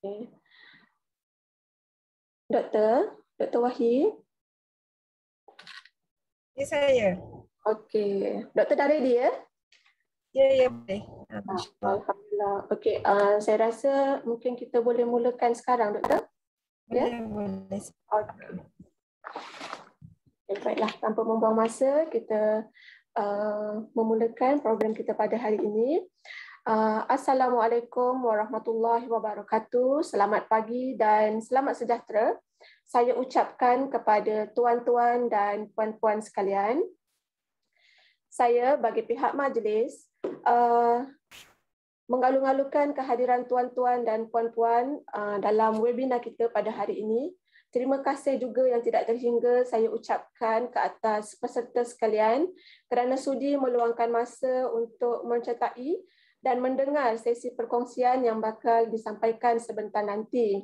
Okay. Dr. Wahid. Ya, saya. Okey. Doktor dah ready ya? Ya, boleh. Alhamdulillah. Okey, saya rasa mungkin kita boleh mulakan sekarang, Doktor. Ya? Boleh. Okey. Okay, baiklah, tanpa membuang masa, kita memulakan program kita pada hari ini. Assalamualaikum warahmatullahi wabarakatuh. Selamat pagi dan selamat sejahtera. Saya ucapkan kepada tuan-tuan dan puan-puan sekalian. Saya bagi pihak majlis mengalu-alukan kehadiran tuan-tuan dan puan-puan dalam webinar kita pada hari ini. Terima kasih juga yang tidak terhingga saya ucapkan ke atas peserta sekalian kerana sudi meluangkan masa untuk menyertai dan mendengar sesi perkongsian yang bakal disampaikan sebentar nanti.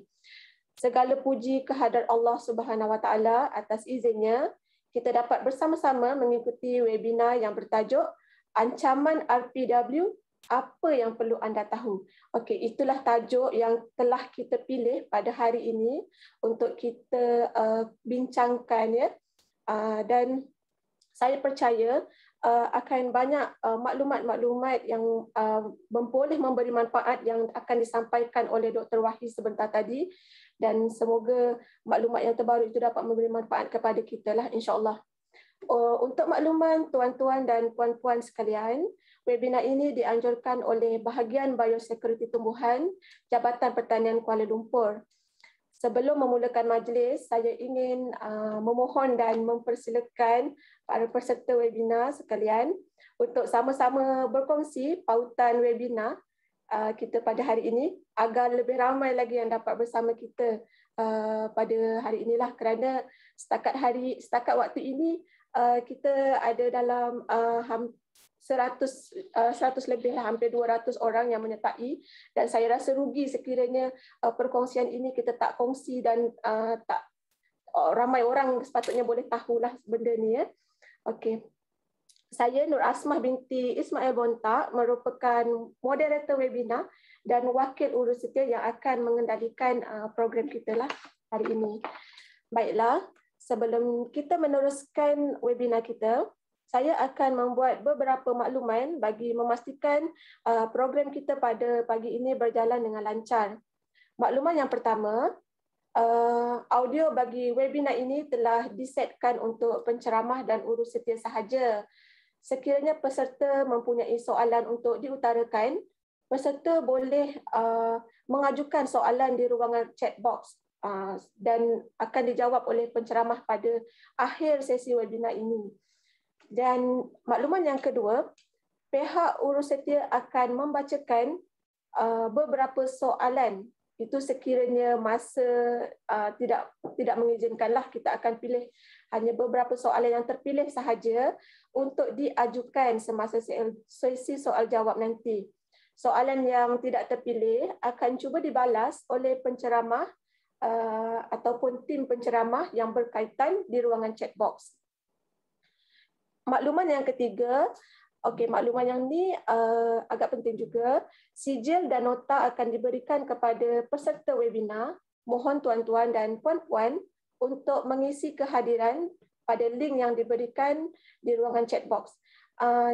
Segala puji kehadrat Allah Subhanahu Wa Taala atas izinnya kita dapat bersama-sama mengikuti webinar yang bertajuk Ancaman RPW, apa yang perlu anda tahu. Okey, itulah tajuk yang telah kita pilih pada hari ini untuk kita bincangkan ya. Dan saya percaya akan banyak maklumat-maklumat yang boleh memberi manfaat yang akan disampaikan oleh Dr. Wahid sebentar tadi, dan semoga maklumat yang terbaru itu dapat memberi manfaat kepada kita lah, insya-Allah. Untuk makluman tuan-tuan dan puan-puan sekalian, webinar ini dianjurkan oleh Bahagian Biosecurity Tumbuhan Jabatan Pertanian Kuala Lumpur. Sebelum memulakan majlis, saya ingin memohon dan mempersilakan para peserta webinar sekalian untuk sama-sama berkongsi pautan webinar kita pada hari ini agar lebih ramai lagi yang dapat bersama kita pada hari inilah, kerana setakat waktu ini kita ada dalam 100 lebih lah, hampir 200 orang yang menyertai, dan saya rasa rugi sekiranya perkongsian ini kita tak kongsi dan tak ramai orang sepatutnya boleh tahulah benda ni ya. Okey. Saya Nur Asmah binti Ismail Bontak merupakan moderator webinar dan wakil urus setia yang akan mengendalikan program kita lah hari ini. Baiklah, sebelum kita meneruskan webinar kita, saya akan membuat beberapa makluman bagi memastikan program kita pada pagi ini berjalan dengan lancar. Makluman yang pertama, audio bagi webinar ini telah disetkan untuk penceramah dan urus setia sahaja. Sekiranya peserta mempunyai soalan untuk diutarakan, peserta boleh mengajukan soalan di ruangan chat box dan akan dijawab oleh penceramah pada akhir sesi webinar ini. Dan makluman yang kedua, pihak urus setia akan membacakan beberapa soalan. Itu sekiranya masa tidak mengizinkanlah, kita akan pilih hanya beberapa soalan yang terpilih sahaja untuk diajukan semasa sesi soal jawab nanti. Soalan yang tidak terpilih akan cuba dibalas oleh penceramah ataupun tim penceramah yang berkaitan di ruangan chat box. Makluman yang ketiga, makluman yang ni agak penting juga. Sijil dan nota akan diberikan kepada peserta webinar. Mohon tuan-tuan dan puan-puan untuk mengisi kehadiran pada link yang diberikan di ruangan chat box.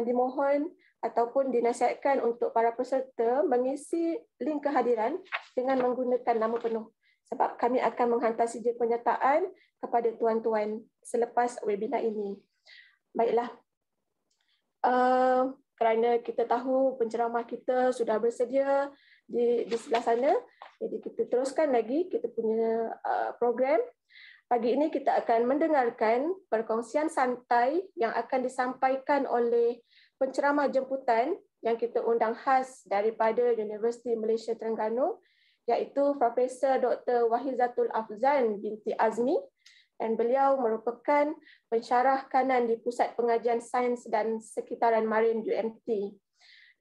Dimohon ataupun dinasihatkan untuk para peserta mengisi link kehadiran dengan menggunakan nama penuh, sebab kami akan menghantar sijil penyertaan kepada tuan-tuan selepas webinar ini. Baiklah, kerana kita tahu penceramah kita sudah bersedia di sebelah sana, jadi kita teruskan lagi kita punya program. Pagi ini kita akan mendengarkan perkongsian santai yang akan disampaikan oleh penceramah jemputan yang kita undang khas daripada Universiti Malaysia Terengganu, iaitu Profesor Dr. Wahizatul Afzan binti Azmi, dan beliau merupakan pensyarah kanan di Pusat Pengajian Sains dan Sekitaran Marin UMT.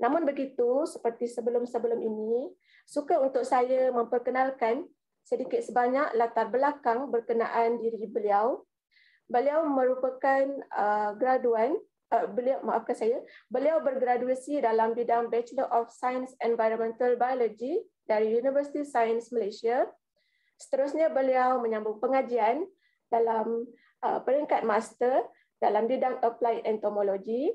Namun begitu, seperti sebelum-sebelum ini, suka untuk saya memperkenalkan sedikit sebanyak latar belakang berkenaan diri beliau. Beliau merupakan graduan beliau bergraduasi dalam bidang Bachelor of Science Environmental Biology dari University Science Malaysia. Seterusnya beliau menyambung pengajian dalam peringkat master dalam bidang Applied Entomology.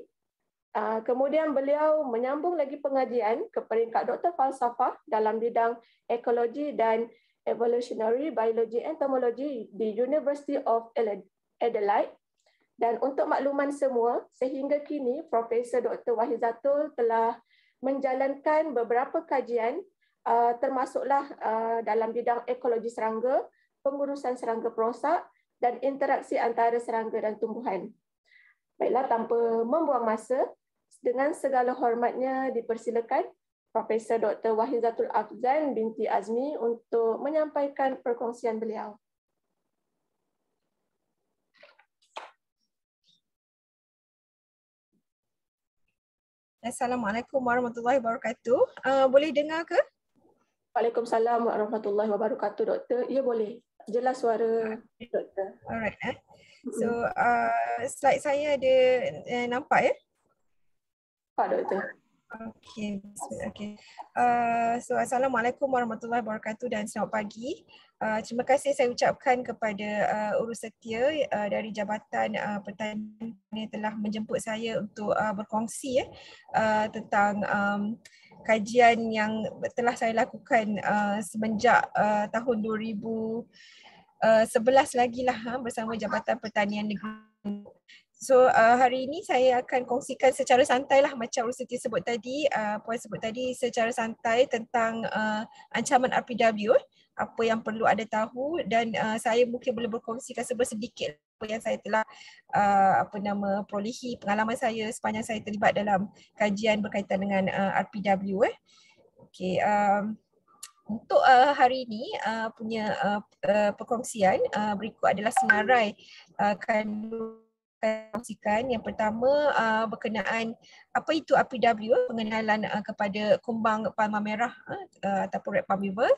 Kemudian beliau menyambung lagi pengajian ke peringkat Doktor Falsafah dalam bidang Ekologi dan Evolutionary Biology Entomology di University of Adelaide. Dan untuk makluman semua, sehingga kini Profesor Dr. Wahizatul telah menjalankan beberapa kajian termasuklah dalam bidang ekologi serangga, pengurusan serangga perosak dan interaksi antara serangga dan tumbuhan. Baiklah, tanpa membuang masa, dengan segala hormatnya dipersilakan Profesor Dr. Wahizatul Afzan binti Azmi untuk menyampaikan perkongsian beliau. Assalamualaikum warahmatullahi wabarakatuh. Boleh dengar ke? Waalaikumsalam warahmatullahi wabarakatuh, Doktor. Ya, boleh. Jelas suara Doktor. Alright. So, slide saya ada nampak ya? Pak Doktor. Okay. So Assalamualaikum warahmatullahi wabarakatuh dan selamat pagi. Terima kasih saya ucapkan kepada Urus Setia dari Jabatan Pertanian yang telah menjemput saya untuk berkongsi tentang kajian yang telah saya lakukan semenjak tahun 2011 lagi lah bersama Jabatan Pertanian Negeri. So hari ini saya akan kongsikan secara santai lah macam Urus Setia sebut tadi, Puan sebut tadi secara santai tentang ancaman RPW, apa yang perlu ada tahu dan saya mungkin boleh berkongsikan sedikit apa yang saya telah perolehi pengalaman saya sepanjang saya terlibat dalam kajian berkaitan dengan RPW. Okay, untuk hari ini punya perkongsian berikut adalah senarai kandungan kongsikan. Yang pertama berkenaan apa itu RPW, pengenalan kepada kumbang palma merah ataupun red palm weevil.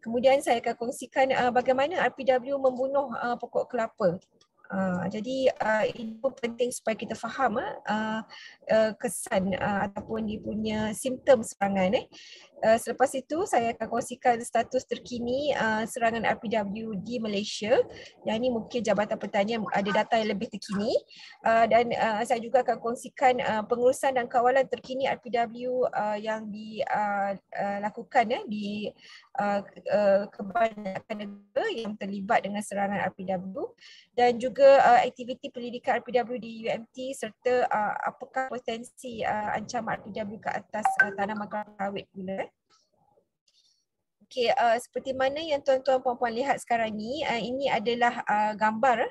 Kemudian saya akan kongsikan bagaimana RPW membunuh pokok kelapa. Jadi ini pun penting supaya kita faham kesan ataupun dia punya simptom serangan. Selepas itu saya akan kongsikan status terkini serangan RPW di Malaysia. Yang ini mungkin Jabatan Pertanian ada data yang lebih terkini. Dan saya juga akan kongsikan pengurusan dan kawalan terkini RPW yang dilakukan di kebanyakan negara yang terlibat dengan serangan RPW dan juga aktiviti pendidikan RPW di UMT serta apakah potensi ancaman RPW ke atas tanaman kelapa sawit pula. Okey, seperti mana yang tuan-tuan puan-puan lihat sekarang ni, ini adalah gambar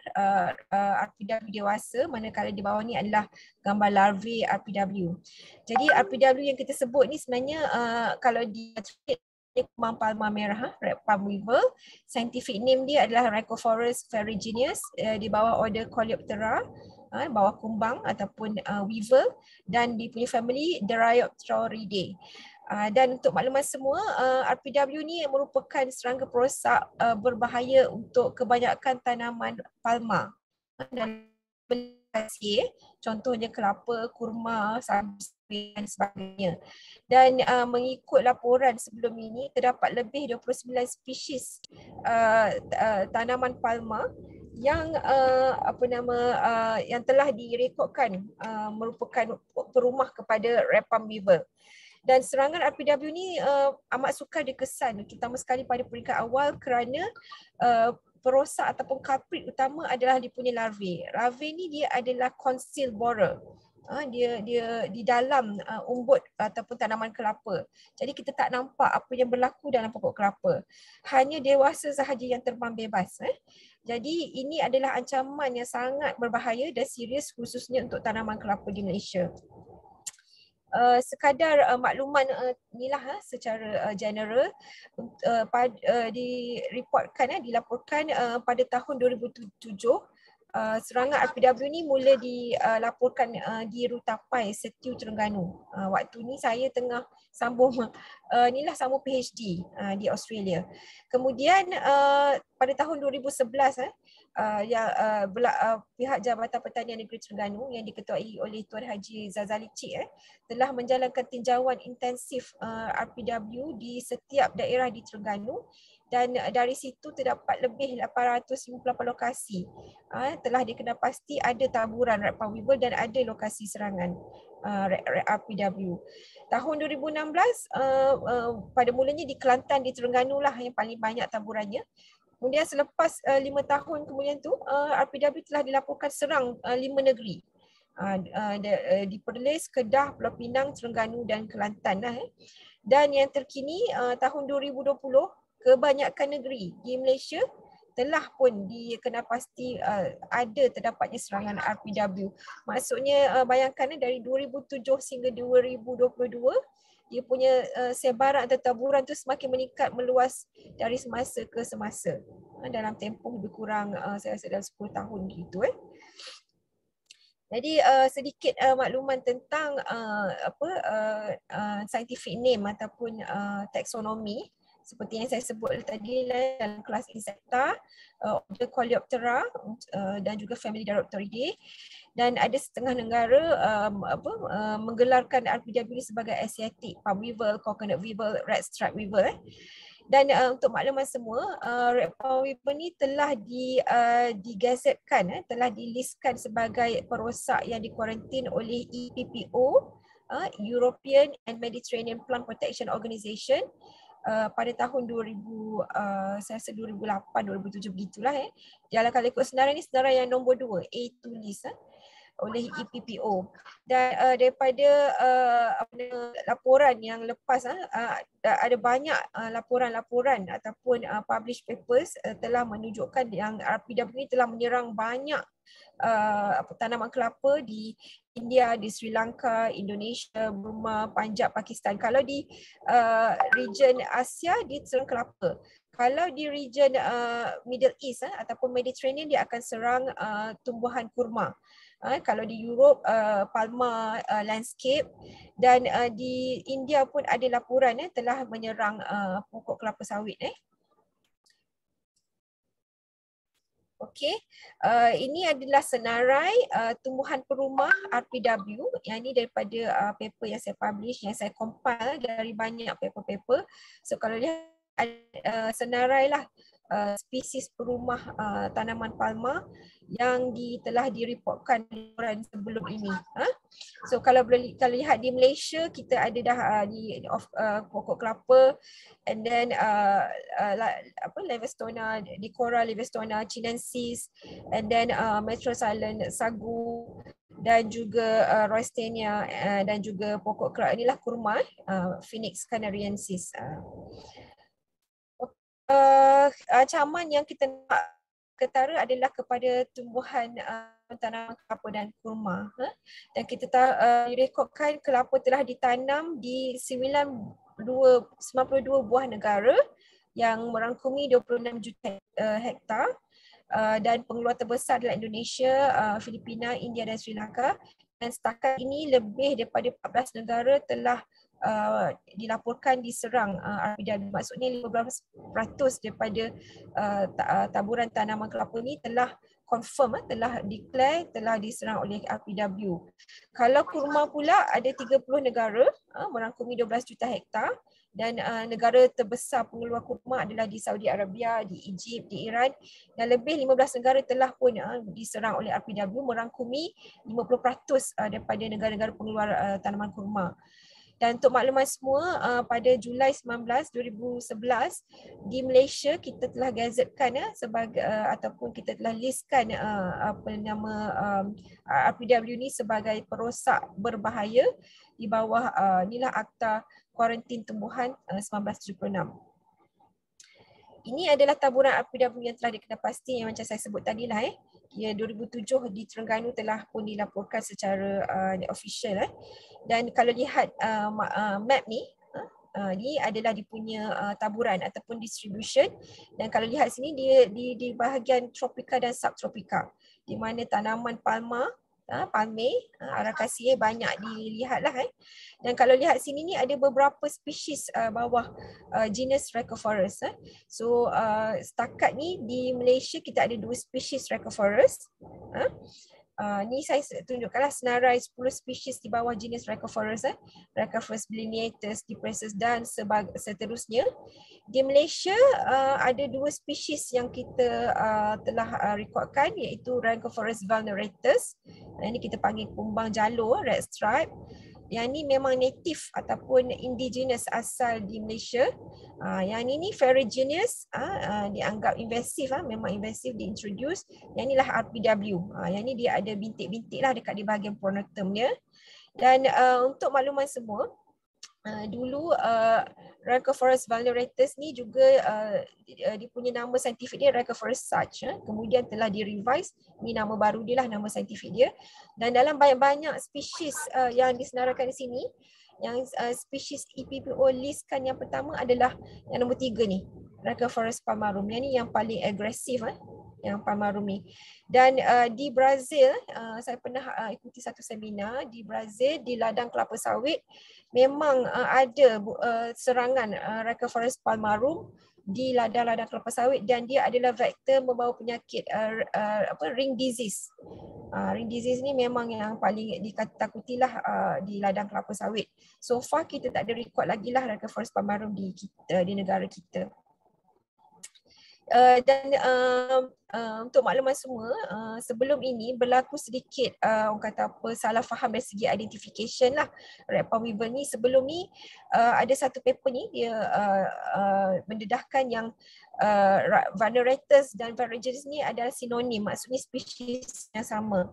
RPW dewasa, manakala di bawah ni adalah gambar larvae RPW. Jadi RPW yang kita sebut ni sebenarnya kalau di kumbang palma merah, red palm weevil. Scientific name dia adalah Rhicophorus ferruginous di bawah order Coleoptera, bawah kumbang ataupun weevil, dan di punya family Dryopteridae. Dan untuk makluman semua, RPW ni merupakan serangga perosak berbahaya untuk kebanyakan tanaman palma dan hasil, contohnya kelapa, kurma, sawi dan sebagainya. Dan mengikut laporan sebelum ini, terdapat lebih 29 spesies tanaman palma yang yang telah direkodkan merupakan perumah kepada red palm weevil. Dan serangan RPW ni amat sukar dikesan, terutama sekali pada peringkat awal kerana perosak ataupun culprit utama adalah dia punya larvae. Larvae ni dia adalah concealed borer. Dia di dalam umbut ataupun tanaman kelapa. Jadi kita tak nampak apa yang berlaku dalam pokok kelapa. Hanya dewasa sahaja yang terbang bebas. Jadi ini adalah ancaman yang sangat berbahaya dan serius khususnya untuk tanaman kelapa di Malaysia. Sekadar makluman inilah secara general dilaporkan pada tahun 2007 serangan RPW ni mula dilaporkan di Rutapai, Setiu, Terengganu. Waktu ni saya tengah sambung inilah sama PhD di Australia. Kemudian pada tahun 2011 pihak Jabatan Pertanian Negeri Terengganu yang diketuai oleh Tuan Haji Zazali Cik telah menjalankan tinjauan intensif RPW di setiap daerah di Terengganu, dan dari situ terdapat lebih 858 lokasi telah dikenal-pasti ada taburan rat palm weevil dan ada lokasi serangan RPW. Tahun 2016 pada mulanya di Kelantan, di Terengganu lah yang paling banyak taburannya. Kemudian selepas 5 tahun kemudian tu RPW telah dilaporkan serang 5 negeri. Di Perlis, Kedah, Pulau Pinang, Terengganu dan Kelantan lah. Dan yang terkini tahun 2020 kebanyakan negeri di Malaysia telah pun dikenal-pasti ada terdapatnya serangan RPW. Maksudnya bayangkan dari 2007 hingga 2022 dia punya sebaran atau taburan tu semakin meningkat, meluas dari semasa ke semasa. Dalam tempoh lebih kurang saya rasa dalam 10 tahun gitu. Jadi sedikit makluman tentang scientific name ataupun taksonomi seperti yang saya sebut tadi dalam kelas Insecta, order Coleoptera dan juga family Diropteridae. Dan ada setengah negara menggelarkan RPW sebagai Asiatic palm weevil, coconut weevil, red stripe weevil. Dan untuk makluman semua, red palm weevil ni telah digazetkan, telah dilistkan sebagai perosak yang dikuarantin oleh EPPO, European and Mediterranean Plant Protection Organisation, pada tahun 2008, 2007 begitulah. Dalam kala ikut senarai ni, senarai yang nombor 2, A2 list oleh EPPO. Dan daripada laporan yang lepas, ada banyak laporan-laporan ataupun published papers telah menunjukkan yang RPW telah menyerang banyak tanaman kelapa di India, di Sri Lanka, Indonesia, Burma, Punjab, Pakistan. Kalau di region Asia dia serang kelapa. Kalau di region Middle East ataupun Mediterranean dia akan serang tumbuhan kurma. Kalau di Europe palma landscape, dan di India pun ada laporan telah menyerang pokok kelapa sawit. Okey, ini adalah senarai tumbuhan perumah RPW. Yang ini daripada paper yang saya publish, yang saya compile dari banyak paper-paper. So kalau lihat senarai lah spesies perumah tanaman palma yang telah direportkan sebelum ini. So kalau lihat di Malaysia, kita ada dah di pokok kelapa, and then Levestona, Dicora Levestona chinensis, and then Metrosilent sagu, dan juga Roystenia, dan juga pokok kelapa inilah kurma, Phoenix canariensis. Ancaman yang kita nak ketara adalah kepada tumbuhan tanaman kelapa dan kurma. Dan kita direkodkan kelapa telah ditanam di 92 buah negara yang merangkumi 26 juta hektar, dan pengeluar terbesar adalah Indonesia, Filipina, India dan Sri Lanka. Dan setakat ini lebih daripada 14 negara telah dilaporkan diserang RPW. Maksudnya 15% daripada taburan tanaman kelapa ini telah confirm, telah declare, telah diserang oleh RPW. Kalau kurma pula ada 30 negara merangkumi 12 juta hektar, dan negara terbesar pengeluar kurma adalah di Saudi Arabia, di Egypt, di Iran, dan lebih 15 negara telah pun diserang oleh RPW, merangkumi 50% daripada negara-negara pengeluar tanaman kurma. Dan untuk makluman semua, pada Julai 19, 2011 di Malaysia kita telah gazetkan sebagai ataupun kita telah listkan RPW ni sebagai perosak berbahaya di bawah inilah Akta Kuarantin Tumbuhan 1976. Ini adalah taburan RPW yang telah dikenal-pasti yang macam saya sebut tadi lah. Ya, 2007 di Terengganu telah pun dilaporkan secara official. Dan kalau lihat map ni, ni adalah dia punya taburan ataupun distribution. Dan kalau lihat sini dia di bahagian tropika dan subtropika, di mana tanaman palma palme, Aracaceae banyak dilihat lah. Dan kalau lihat sini ni ada beberapa spesies bawah genus Rhacophorus. So setakat ni di Malaysia kita ada 2 spesies Rhacophorus. Ni saya tunjukkanlah senarai 10 spesies di bawah genus Rhacophorus, Rhacophorus bilineatus, depressus dan seterusnya. Di Malaysia ada 2 spesies yang kita telah rekodkan, iaitu Rhacophorus vulneratus. Ini kita panggil kumbang jalur, red stripe. Yang ni memang native ataupun indigenous asal di Malaysia. Yang ni ferruginous, dianggap invasif, memang invasif diintroduce. Yang inilah RPW. Yang ni dia ada bintik-bintik lah dekat di bahagian pronotum dia. Dan untuk makluman semua, dulu Rhacophorus vulneratus ni juga dia punya nama saintifik dia Rhacophorus sarch. Kemudian telah direvise, ni nama baru dia lah, nama saintifik dia. Dan dalam banyak-banyak spesies yang disenaraikan di sini, yang spesies EPPO listkan yang pertama adalah yang nombor 3 ni, Rhacophorus palmarum. Yang ni yang paling agresif, yang palmarum ni. Dan di Brazil, saya pernah ikuti satu seminar di Brazil, di ladang kelapa sawit, memang ada serangan Rhacophorus palmarum di ladang-ladang kelapa sawit, dan dia adalah vektor membawa penyakit ring disease. Ring disease ni memang yang paling ditakutilah di ladang kelapa sawit. So far kita tak ada rekod lagi lah Rhacophorus palmarum di negara kita. Dan untuk makluman semua, sebelum ini berlaku sedikit orang kata apa, salah faham dari segi identification lah. Red palm weevil ni sebelum ni ada satu paper ni dia mendedahkan yang Vulneratus dan Ferruginous ni adalah sinonim, maksudnya spesies yang sama.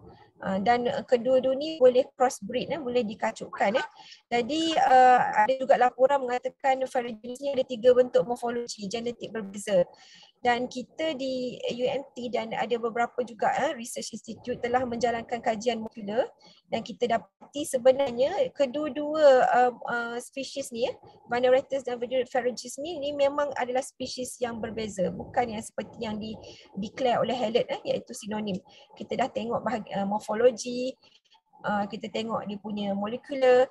Dan kedua-dua ni boleh crossbreed, boleh dikacukkan. Jadi ada juga laporan mengatakan Ferruginous ni ada 3 bentuk morfologi genetik berbeza. Dan kita di UMT dan ada beberapa juga research institute telah menjalankan kajian molekular, dan kita dapati sebenarnya kedua-dua spesies ni, Vulneratus dan Ferruginous ni memang adalah spesies yang berbeza, bukan yang seperti yang declare oleh Hallett, iaitu sinonim. Kita dah tengok morfologi, kita tengok dia punya molekular,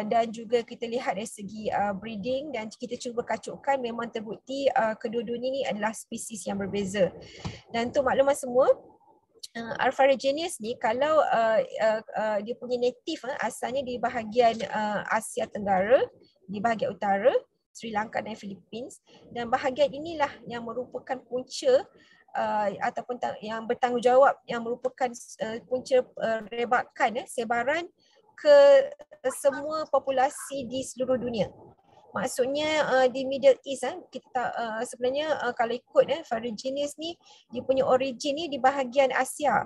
dan juga kita lihat dari segi breeding, dan kita cuba kacukkan, memang terbukti kedua-duanya ni adalah spesies yang berbeza. Dan untuk makluman semua, Ferruginous ni kalau dia punya native asalnya di bahagian Asia Tenggara, di bahagian utara, Sri Lanka dan Philippines, dan bahagian inilah yang merupakan punca ataupun yang bertanggungjawab, yang merupakan punca rebakan sebaran ke semua populasi di seluruh dunia. Maksudnya di Middle East, kita sebenarnya kalau ikut Ferruginous ni, dia punya origin ni di bahagian Asia.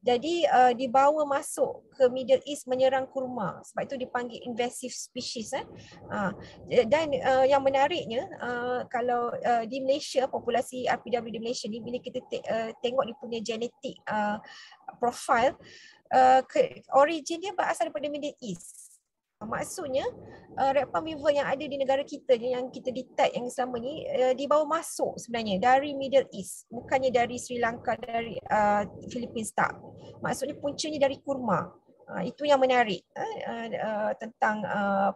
Jadi dibawa masuk ke Middle East menyerang kurma, sebab itu dipanggil invasive species. Dan yang menariknya, kalau di Malaysia, populasi RPW di Malaysia ni, bila kita tengok dia punya genetic profile, origin dia berasal daripada Middle East. Maksudnya red palm weevil yang ada di negara kita ni, yang kita detect yang selama ni, dibawa masuk sebenarnya dari Middle East, bukannya dari Sri Lanka, dari Philippines, tak. Maksudnya puncanya dari kurma. Itu yang menarik tentang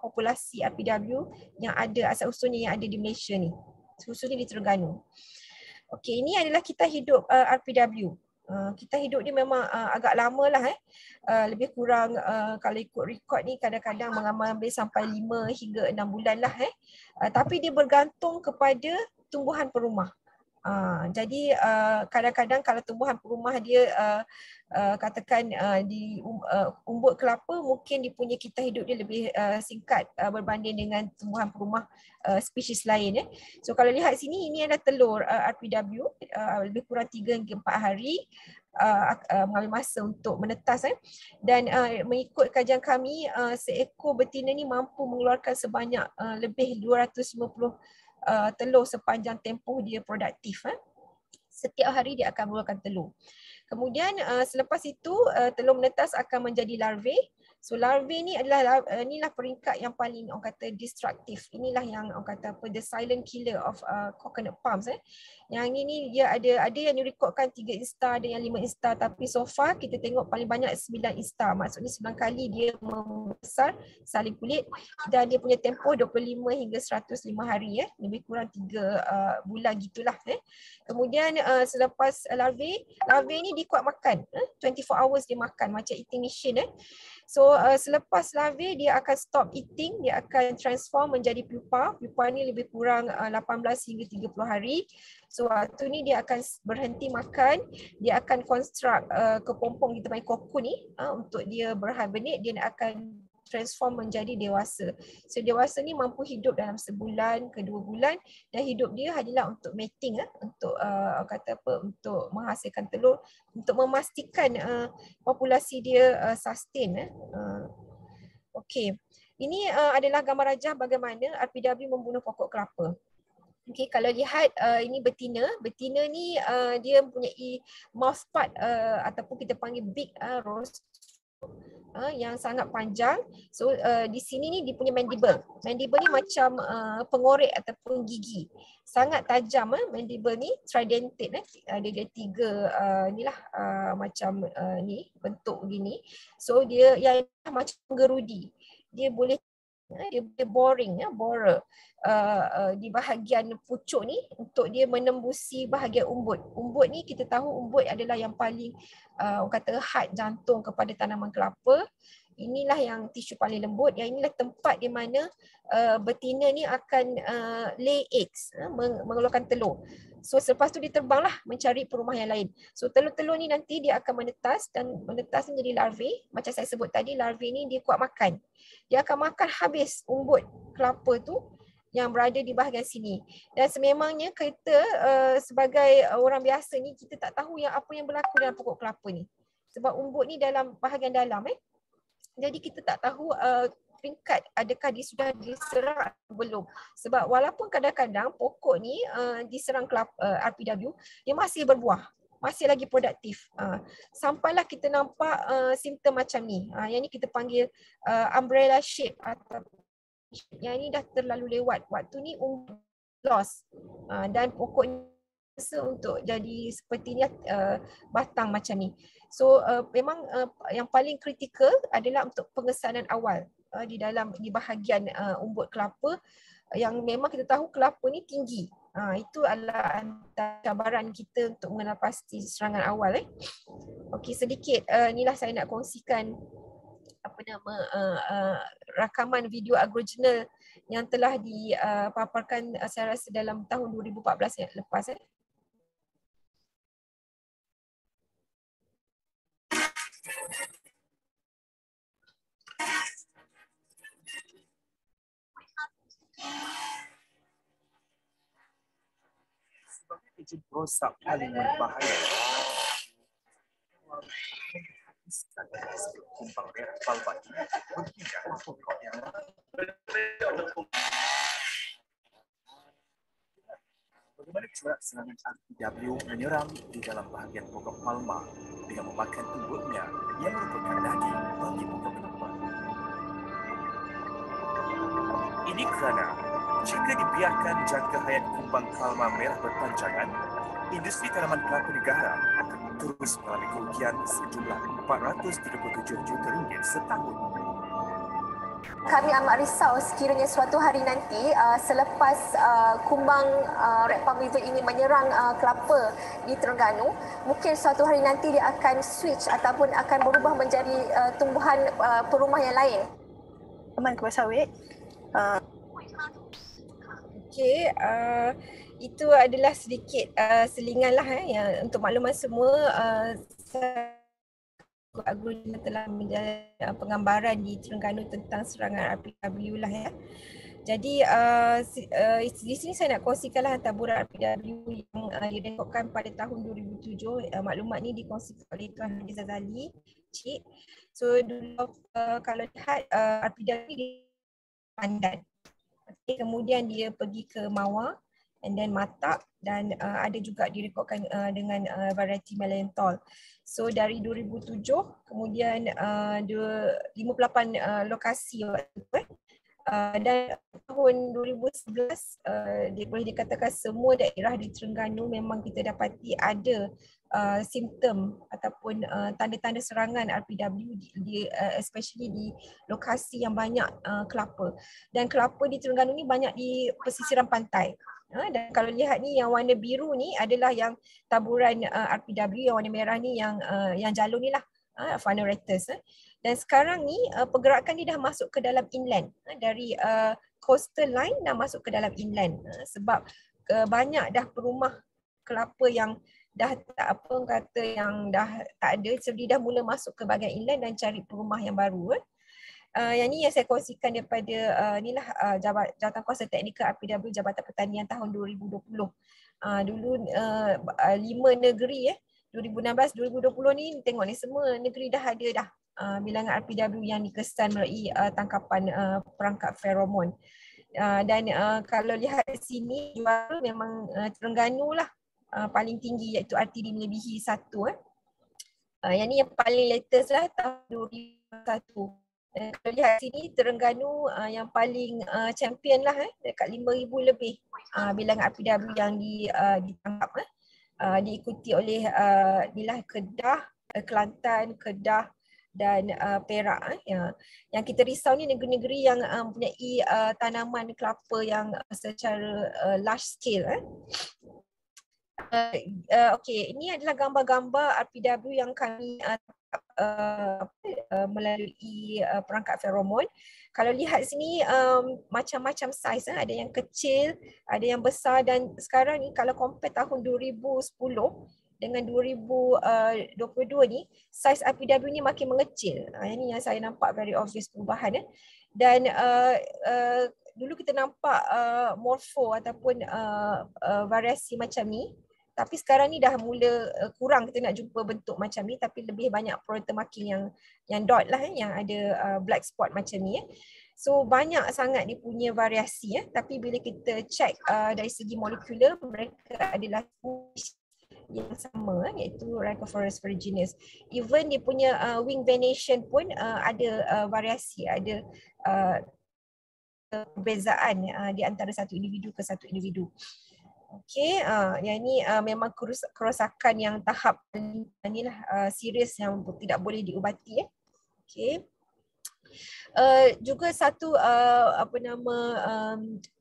populasi RPW yang ada, asal usulnya yang ada di Malaysia ni, khususnya di Terengganu. Okey, ini adalah kita hidup RPW. Kita hidup ni memang agak lama lah, lebih kurang kalau ikut rekod ni kadang-kadang mengambil sampai 5 hingga 6 bulan lah. Tapi dia bergantung kepada tumbuhan perumah. Jadi kadang-kadang kalau tumbuhan perumah dia katakan di umbut kelapa, mungkin dia punya kita hidup dia lebih singkat berbanding dengan tumbuhan perumah spesies lain. So kalau lihat sini, ini adalah telur RPW, lebih kurang 3 hingga 4 hari mengambil masa untuk menetas. Dan mengikut kajian kami, seekor betina ni mampu mengeluarkan sebanyak lebih 250 telur sepanjang tempoh dia produktif. Setiap hari dia akan mengeluarkan telur. Kemudian selepas itu telur menetas akan menjadi larvae. So larvae ni adalah inilah peringkat yang paling orang kata destruktif. Inilah yang orang kata apa, the silent killer of coconut palms. Yang ini dia ada yang direkodkan 3 instar, ada yang 5 instar, tapi so far kita tengok paling banyak 9 instar. Maksudnya 9 kali dia membesar salin kulit dan dia punya tempoh 25 hingga 105 hari lebih kurang 3 bulan gitulah. Kemudian selepas larvae ni dia kuat makan. 24 hours dia makan macam eating machine. So selepas larvae dia akan stop eating, dia akan transform menjadi pupa. Pupa ni lebih kurang 18 hingga 30 hari. So waktu ni dia akan berhenti makan, dia akan construct kepompong kita panggil kokon ni untuk dia berhibernate, dia akan transform menjadi dewasa. So dewasa ni mampu hidup dalam sebulan ke 2 bulan dan hidup dia hanyalah untuk mating, untuk kata apa, untuk menghasilkan telur, untuk memastikan populasi dia sustain. Okey. Ini adalah gambar rajah bagaimana RPW membunuh pokok kelapa. Okey, kalau lihat ini betina. Betina ni dia mempunyai mouth part ataupun kita panggil big rostrum yang sangat panjang. So di sini ni dia punya mandible. Mandible ni macam pengorek ataupun gigi. Sangat tajam mandible ni, tridentate dia 3 inilah macam ni bentuk gini. So dia yang macam gerudi. Dia boleh boring, borer di bahagian pucuk ni untuk dia menembusi bahagian umbut. Umbut ni kita tahu umbut adalah yang paling orang kata heart, jantung kepada tanaman kelapa. Inilah yang tisu paling lembut, yang inilah tempat di mana betina ni akan lay eggs, mengeluarkan telur. So selepas tu dia terbanglah mencari perumah yang lain. So telur-telur ni nanti dia akan menetas dan menetas menjadi larvae. Macam saya sebut tadi, larvae ni dia kuat makan. Dia akan makan habis umbut kelapa tu yang berada di bahagian sini. Dan sememangnya kita sebagai orang biasa ni, kita tak tahu yang apa yang berlaku dalam pokok kelapa ni. Sebab umbut ni dalam bahagian dalam. Jadi kita tak tahu peringkat adakah dia sudah diserang atau belum. Sebab walaupun kadang-kadang pokok ni diserang RPW, dia masih berbuah, masih lagi produktif. Sampailah kita nampak simptom macam ni. Yang ni kita panggil umbrella shape atau yang ini dah terlalu lewat. Waktu ni loss dan pokok ni untuk jadi seperti ni batang macam ni. So memang yang paling kritikal adalah untuk pengesanan awal di bahagian umbut kelapa yang memang kita tahu kelapa ni tinggi. Itu adalah antara cabaran kita untuk mengenal pasti serangan awal. Okey, sedikit inilah saya nak kongsikan rakaman video agrojournal yang telah dipaparkan saya rasa dalam tahun 2014 yang lepas. Sebagai ejen perosak paling berbahaya, kumbang merah palma ini berpindah pokok yang bagaimana corak serangan RPW menyerang di dalam bahagian pokok palma dengan memakan umbutnya yang merupakan daging bagi pokok kelapa. Ini kerana jika dibiarkan jangka hayat kumbang palma merah berpanjangan, industri tanaman kelapa negara akan terus mengalami kerugian sejumlah RM437 juta setahun. Kami amat risau sekiranya suatu hari nanti selepas kumbang red palm beetle ini menyerang kelapa di Terengganu, mungkin suatu hari nanti dia akan switch ataupun akan berubah menjadi tumbuhan perumah yang lain. Teman kelapa sawit. Okey, itu adalah sedikit selingan lah yang untuk makluman semua. Agrojournal telah menjalani penggambaran di Terengganu tentang serangan RPW lah ya. Jadi di sini saya nak kongsikanlah taburan RPW yang direkodkan pada tahun 2007. Maklumat ni dikongsikan oleh Tuan Hadi Zazali, Cik. So dulu kalau lihat RPW di Pandan. Okay, kemudian dia pergi ke Mawar and then matak, dan ada juga direkodkan dengan variety Melanthol. So dari 2007 kemudian 58 lokasi waktu tu, dan tahun 2011 dia boleh dikatakan semua daerah di Terengganu memang kita dapati ada simptom ataupun tanda-tanda serangan RPW especially di lokasi yang banyak kelapa. Dan kelapa di Terengganu ni banyak di pesisiran pantai. Dan kalau lihat ni yang warna biru ni adalah yang taburan RPW, yang warna merah ni yang jalur ni lah, Phanerotus. Dan sekarang ni pergerakan dia dah masuk ke dalam inland, dari coastal line dah masuk ke dalam inland, sebab banyak dah perumah kelapa yang dah tak apa kata yang dah tak ada, so dia dah mula masuk ke bahagian inland dan cari perumah yang baru. Yang ni yang saya kongsikan daripada inilah Jawatan Kuasa Teknikal RPW Jabatan Pertanian tahun 2020. Dulu 5 negeri 2016, 2020 ni tengok ni semua negeri dah ada dah bilangan RPW yang dikesan melalui tangkapan perangkap feromon. Dan kalau lihat di sini juara memang Terengganu lah paling tinggi, iaitu RTD melebihi 1. Yang ni yang paling latest lah tahun 2021. Kalau lihat sini Terengganu yang paling champion lah, dekat 5,000 lebih bilangan RPW yang ditangkap. Diikuti oleh inilah Kedah, Kelantan, Kedah dan Perak. Yang kita risau ni negeri-negeri yang mempunyai tanaman kelapa yang secara large scale. Okey, ini adalah gambar-gambar RPW yang kami melalui perangkap feromon. Kalau lihat sini macam-macam saiz, ada yang kecil, ada yang besar, dan sekarang ni kalau compare tahun 2010 dengan 2022 ni, saiz RPW ni makin mengecil. Ini yang saya nampak very obvious perubahan. Dan dulu kita nampak morfo ataupun variasi macam ni, tapi sekarang ni dah mula kurang kita nak jumpa bentuk macam ni, tapi lebih banyak proteinuria marking yang dot lah, yang ada black spot macam ni. So banyak sangat dia punya variasi, tapi bila kita check dari segi molekular, mereka adalah yang sama, iaitu Rhinoceros virginis. Even dia punya wing venation pun ada variasi, ada perbezaan di antara satu individu ke satu individu. Okey, yang ni memang kerosakan yang tahap inilah serius yang tidak boleh diubati. Okey. Juga satu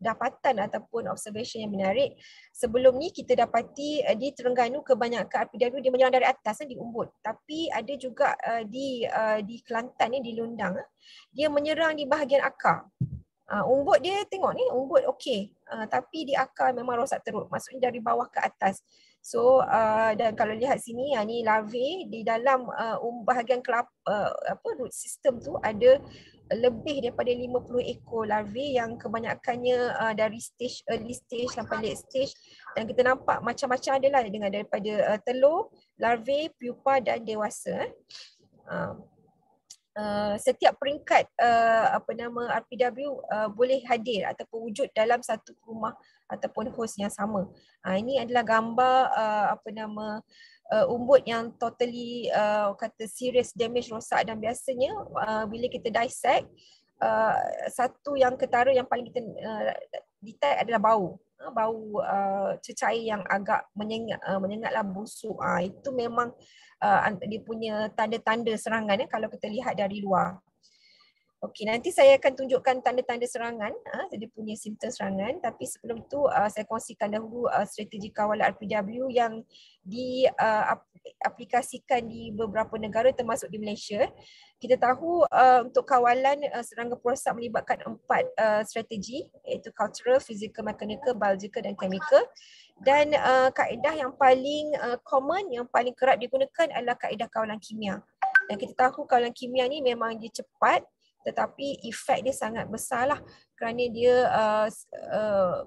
dapatan ataupun observation yang menarik. Sebelum ni kita dapati di Terengganu kebanyakan RPW dia menyerang dari atas di umbut, tapi ada juga di Kelantan ni, di Lundang, dia menyerang di bahagian akar. Umbut dia tengok ni, umbut okey, tapi di akar memang rosak teruk, maksudnya dari bawah ke atas. So dan kalau lihat sini, ni larvae di dalam bahagian root system tu ada lebih daripada 50 ekor larvae yang kebanyakannya dari stage early stage sampai late stage, dan kita nampak macam-macam adalah dengan daripada telur, larvae, pupa dan dewasa. Setiap peringkat RPW boleh hadir ataupun wujud dalam satu rumah ataupun host yang sama. Ini adalah gambar umbut yang totally serious damage, rosak, dan biasanya bila kita dissect, satu yang ketara yang paling kita detect adalah bau cecair yang agak menyengatlah, busuk. Itu memang dia punya tanda-tanda serangan kalau kita lihat dari luar. Okey, nanti saya akan tunjukkan tanda-tanda serangan, dia punya simptom serangan, tapi sebelum tu saya kongsikan dahulu strategi kawalan RPW yang diaplikasikan di beberapa negara termasuk di Malaysia. Kita tahu untuk kawalan serangga perosak melibatkan 4 strategi, iaitu cultural, physical, mechanical, biological dan chemical. Dan kaedah yang paling common, yang paling kerap digunakan adalah kaedah kawalan kimia. Dan kita tahu kawalan kimia ni memang dia cepat, tetapi efek dia sangat besar lah, kerana dia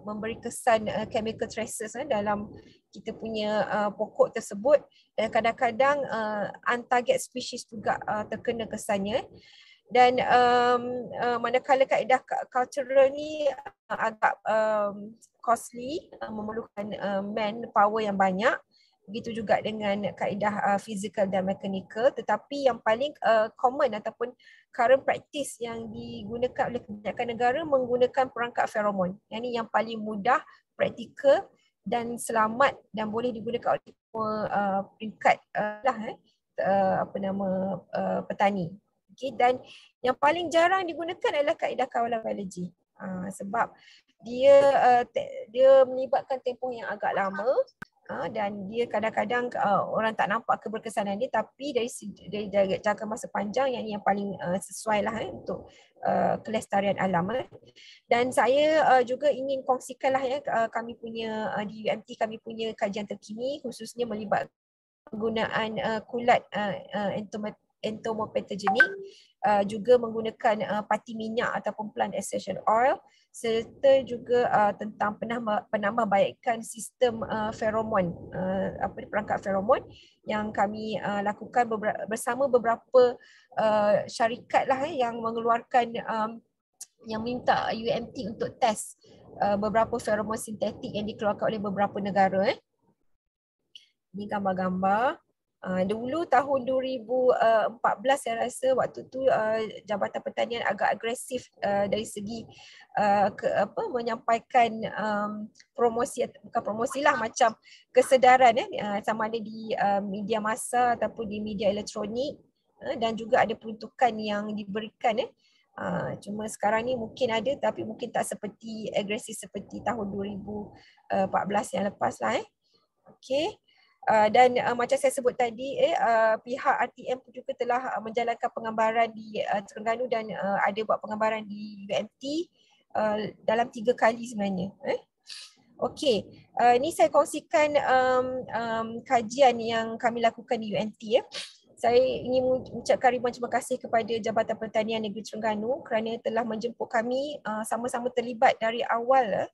memberi kesan chemical traces dalam kita punya pokok tersebut, dan kadang-kadang untarget species juga terkena kesannya. Dan manakala kaedah cultural ni agak costly, memerlukan manpower yang banyak. Begitu juga dengan kaedah physical dan mechanical, tetapi yang paling common ataupun current practice yang digunakan oleh kebanyakan negara menggunakan perangkap feromon. Yang ini yang paling mudah, praktikal dan selamat dan boleh digunakan oleh semua peringkat petani. Okay, dan yang paling jarang digunakan adalah kaedah kawalan biologi. Sebab dia melibatkan tempoh yang agak lama dan dia kadang-kadang orang tak nampak keberkesanan dia, tapi dari jangka masa panjang yang paling sesuai lah untuk kelestarian alam. Dan saya juga ingin kongsikan lah kami punya di UMT kami punya kajian terkini khususnya melibatkan penggunaan kulat entomopatogenik, juga menggunakan pati minyak ataupun plant essential oil, serta juga tentang penambahbaikan sistem feromon, perangkap feromon yang kami lakukan bersama beberapa syarikat lah yang mengeluarkan yang minta UMT untuk test beberapa feromon sintetik yang dikeluarkan oleh beberapa negara. Ini gambar-gambar. Dulu tahun 2014 saya rasa waktu tu Jabatan Pertanian agak agresif dari segi menyampaikan promosi, bukan promosi lah, macam kesedaran sama ada di media massa ataupun di media elektronik, dan juga ada peruntukan yang diberikan. Cuma sekarang ni mungkin ada tapi mungkin tak seperti agresif seperti tahun 2014 yang lepas lah. Okey. Dan macam saya sebut tadi, pihak RTM pun juga telah menjalankan penggambaran di Terengganu dan ada buat penggambaran di UMT dalam 3 kali sebenarnya. Okey, ini saya kongsikan kajian yang kami lakukan di UMT. Saya ingin mengucapkan ribuan terima kasih kepada Jabatan Pertanian Negeri Terengganu kerana telah menjemput kami sama-sama terlibat dari awal.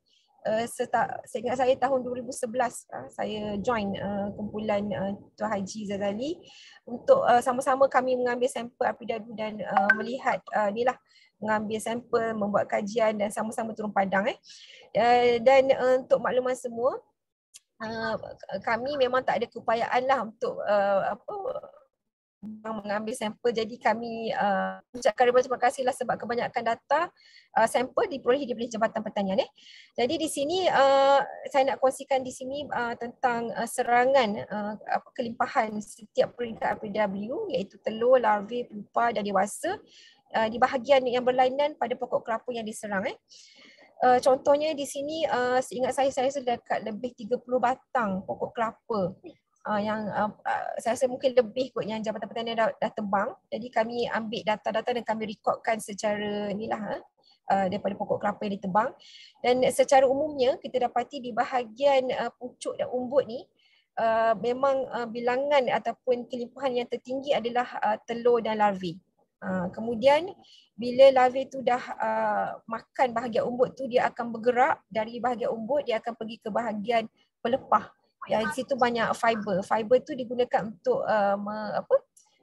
Seingat saya tahun 2011 saya join kumpulan Tuan Haji Zazali untuk sama-sama kami mengambil sampel api dadu dan melihat mengambil sampel, membuat kajian dan sama-sama turun padang. Dan untuk makluman semua, kami memang tak ada keupayaan lah untuk mengambil sampel, jadi kami ucapkan terima kasih lah sebab kebanyakan data sampel diperolehi daripada Jabatan Pertanian. Jadi di sini saya nak kongsikan di sini tentang serangan kelimpahan setiap peringkat RPW, iaitu telur, larvae, pupa dan dewasa di bahagian yang berlainan pada pokok kelapa yang diserang. Contohnya di sini seingat saya sudah dekat lebih 30 batang pokok kelapa yang saya rasa mungkin lebih kot yang Jabatan Pertanian dah tebang. Jadi kami ambil data-data dan kami rekodkan secara daripada pokok kelapa yang ditebang. Dan secara umumnya kita dapati di bahagian pucuk dan umbut ni memang bilangan ataupun kelimpahan yang tertinggi adalah telur dan larvae. Kemudian bila larvae tu dah makan bahagian umbut tu, dia akan bergerak dari bahagian umbut, dia akan pergi ke bahagian pelepah. Ya, di situ banyak fiber. Fiber tu digunakan untuk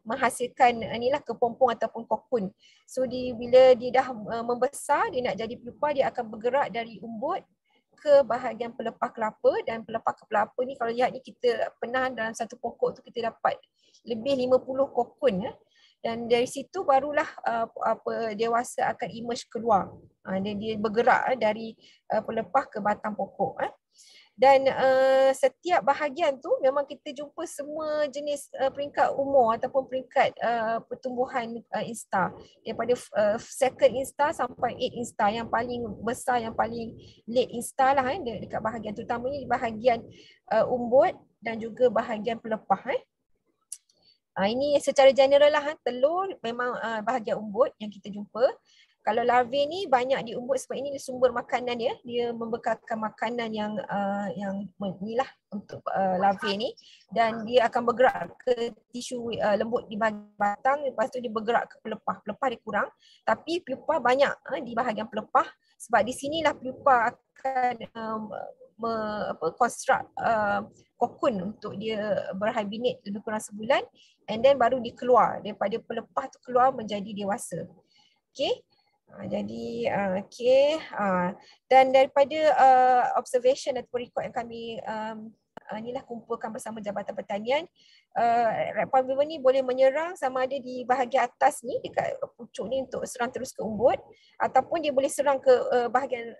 menghasilkan kepompong ataupun kokun. So bila dia dah membesar, dia nak jadi pupa, dia akan bergerak dari umbut ke bahagian pelepah kelapa, dan pelepah kelapa ni kalau lihat ni kita pernah dalam satu pokok tu kita dapat lebih 50 kokun. Dan dari situ barulah dewasa akan emerge keluar. Dia bergerak dari pelepah ke batang pokok. Dan setiap bahagian tu memang kita jumpa semua jenis peringkat umur ataupun peringkat pertumbuhan instar. Daripada second instar sampai 8 instar. Yang paling besar, yang paling late instar lah dekat bahagian, terutamanya di bahagian umbut dan juga bahagian pelepah. Ini secara general lah, telur memang bahagian umbut yang kita jumpa. Kalau larvae ni banyak di umbut sebab ini sumber makanan dia. Dia membekalkan makanan yang inilah untuk larvae ni, dan dia akan bergerak ke tisu lembut di bahagian batang, lepas tu dia bergerak ke pelepah. Pelepah dia kurang, tapi pupa banyak di bahagian pelepah sebab di sinilah pupa akan construct kokun untuk dia berhibernate lebih kurang sebulan, and then baru dikeluar daripada pelepah tu keluar menjadi dewasa. Okey. Jadi dan daripada observation atau report yang kami inilah kumpulkan bersama Jabatan Pertanian, rat palmweevil ni boleh menyerang sama ada di bahagian atas ni dekat pucuk ni untuk serang terus ke umbut, ataupun dia boleh serang ke bahagian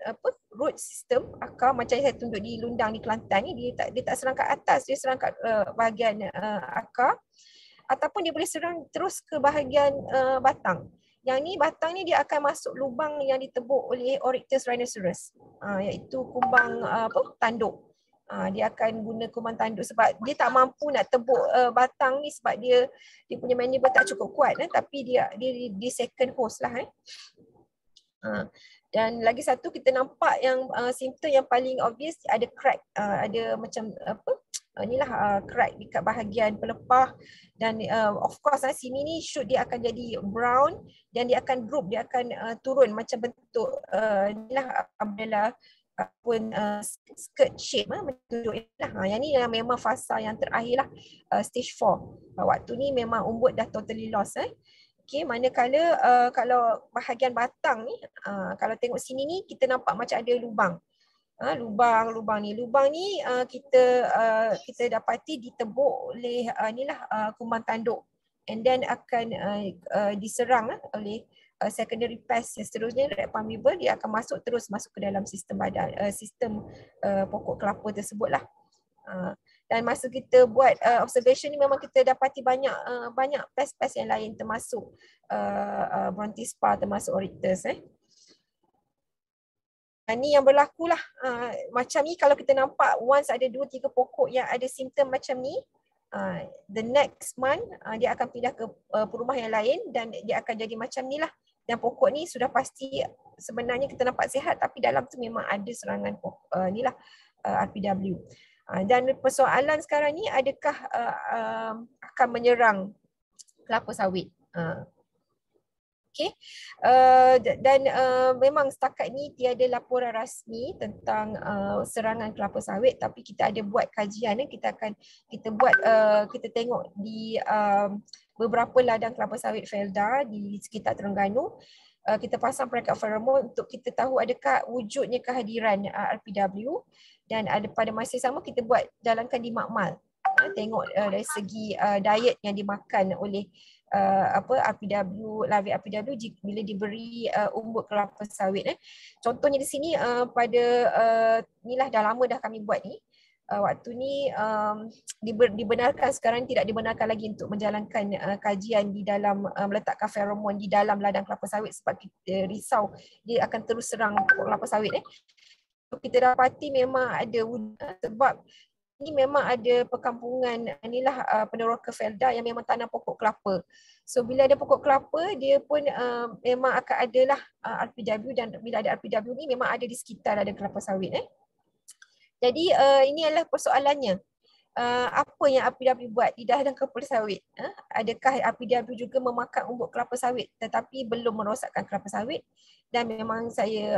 root system akar, macam yang saya tunjuk di Lundang di Kelantan ni, dia tak serang kat atas, dia serang kat bahagian akar, ataupun dia boleh serang terus ke bahagian batang. Yang ni batang ni dia akan masuk lubang yang ditebuk oleh Oryctes rhinoceros, iaitu kumbang tanduk. Dia akan guna kumbang tanduk sebab dia tak mampu nak tebuk batang ni sebab dia punya mandible tak cukup kuat, tapi dia second host lah. Dan lagi satu, kita nampak yang simptom yang paling obvious, ada crack, ada macam crack dekat bahagian pelepah, dan of course sini ni shoot dia akan jadi brown dan dia akan drop, dia akan turun macam bentuk umbrella pun skirt shape macam tunjuk lah. Yang ni memang fasa yang terakhir lah, stage 4. Waktu ni memang umbut dah totally lost. Okay, manakala kalau bahagian batang ni, kalau tengok sini ni kita nampak macam ada lubang. Lubang ni kita dapati ditebuk oleh kumbang tanduk, and then akan diserang oleh secondary pest yang seterusnya, rat palmweevil, dia akan masuk ke dalam sistem badan, sistem pokok kelapa tersebut lah. Dan masa kita buat observation ni memang kita dapati banyak pest-pest yang lain, termasuk Brontispar, termasuk Oryctes. Ini yang berlaku lah. Macam ni kalau kita nampak once ada 2-3 pokok yang ada simptom macam ni, the next month dia akan pindah ke perumahan yang lain dan dia akan jadi macam ni lah. Dan pokok ni sudah pasti sebenarnya kita nampak sihat, tapi dalam tu memang ada serangan RPW. Dan persoalan sekarang ni, adakah akan menyerang kelapa sawit? Okay. Dan memang setakat ni tiada laporan rasmi tentang serangan kelapa sawit, tapi kita ada buat kajian. Kita tengok di beberapa ladang kelapa sawit Felda di sekitar Terengganu. Kita pasang perangkat feromon untuk kita tahu adakah wujudnya kehadiran RPW, dan pada masa sama kita jalankan di makmal. Tengok dari segi diet yang dimakan oleh RPW, larvae RPW bila diberi umbut kelapa sawit. Contohnya di sini inilah dah lama dah kami buat ni. Waktu ni dibenarkan, sekarang tidak dibenarkan lagi untuk menjalankan kajian di dalam meletakkan feromon di dalam ladang kelapa sawit sebab kita risau dia akan terus serang pokok kelapa sawit. Kita dapati memang ada sebab ini memang ada perkampungan peneroka Felda yang memang tanam pokok kelapa. So bila ada pokok kelapa, dia pun memang akan adalah RPW, dan bila ada RPW ni memang ada di sekitar ladang kelapa sawit. Jadi ini adalah persoalannya. Apa yang RPW buat di ladang kelapa sawit? Adakah RPW juga memakan umbut kelapa sawit tetapi belum merosakkan kelapa sawit? Dan memang saya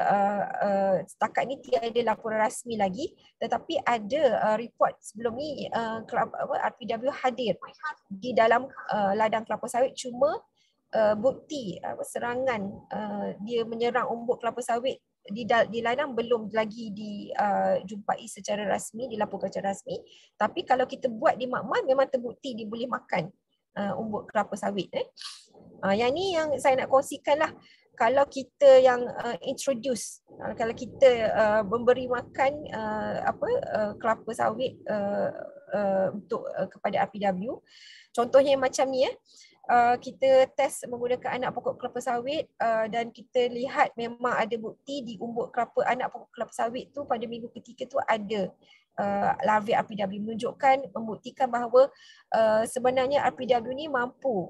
setakat ni tiada laporan rasmi lagi, tetapi ada report sebelum ni RPW hadir di dalam ladang kelapa sawit, cuma bukti serangan dia menyerang umbut kelapa sawit di ladang belum lagi dijumpai secara rasmi, dilaporkan secara rasmi. Tapi kalau kita buat di makmal memang terbukti dia boleh makan umbut kelapa sawit. Yang ni yang saya nak kongsikan lah. Kalau kita yang introduce, kalau kita memberi makan kelapa sawit untuk kepada RPW, contohnya macam ni kita test menggunakan anak pokok kelapa sawit dan kita lihat memang ada bukti di umbut anak pokok kelapa sawit tu pada minggu ketiga tu ada larvae RPW, membuktikan bahawa sebenarnya RPW ni mampu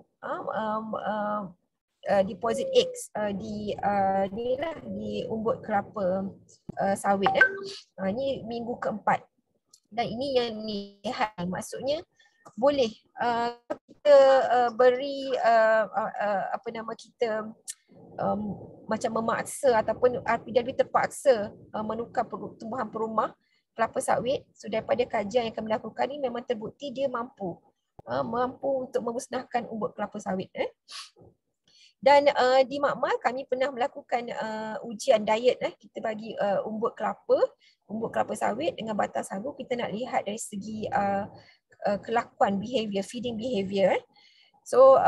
deposit eggs di umbut kelapa sawit. Ini minggu keempat, dan ini yang lihat, maksudnya boleh kita beri macam memaksa ataupun RPW terpaksa menukar tumbuhan perumah kelapa sawit. So daripada kajian yang kami lakukan ni memang terbukti dia mampu untuk memusnahkan umbut kelapa sawit. Dan di Makmal kami pernah melakukan ujian diet. Kita bagi umbut kelapa sawit dengan batang sagu. Kita nak lihat dari segi kelakuan behavior, feeding behavior. So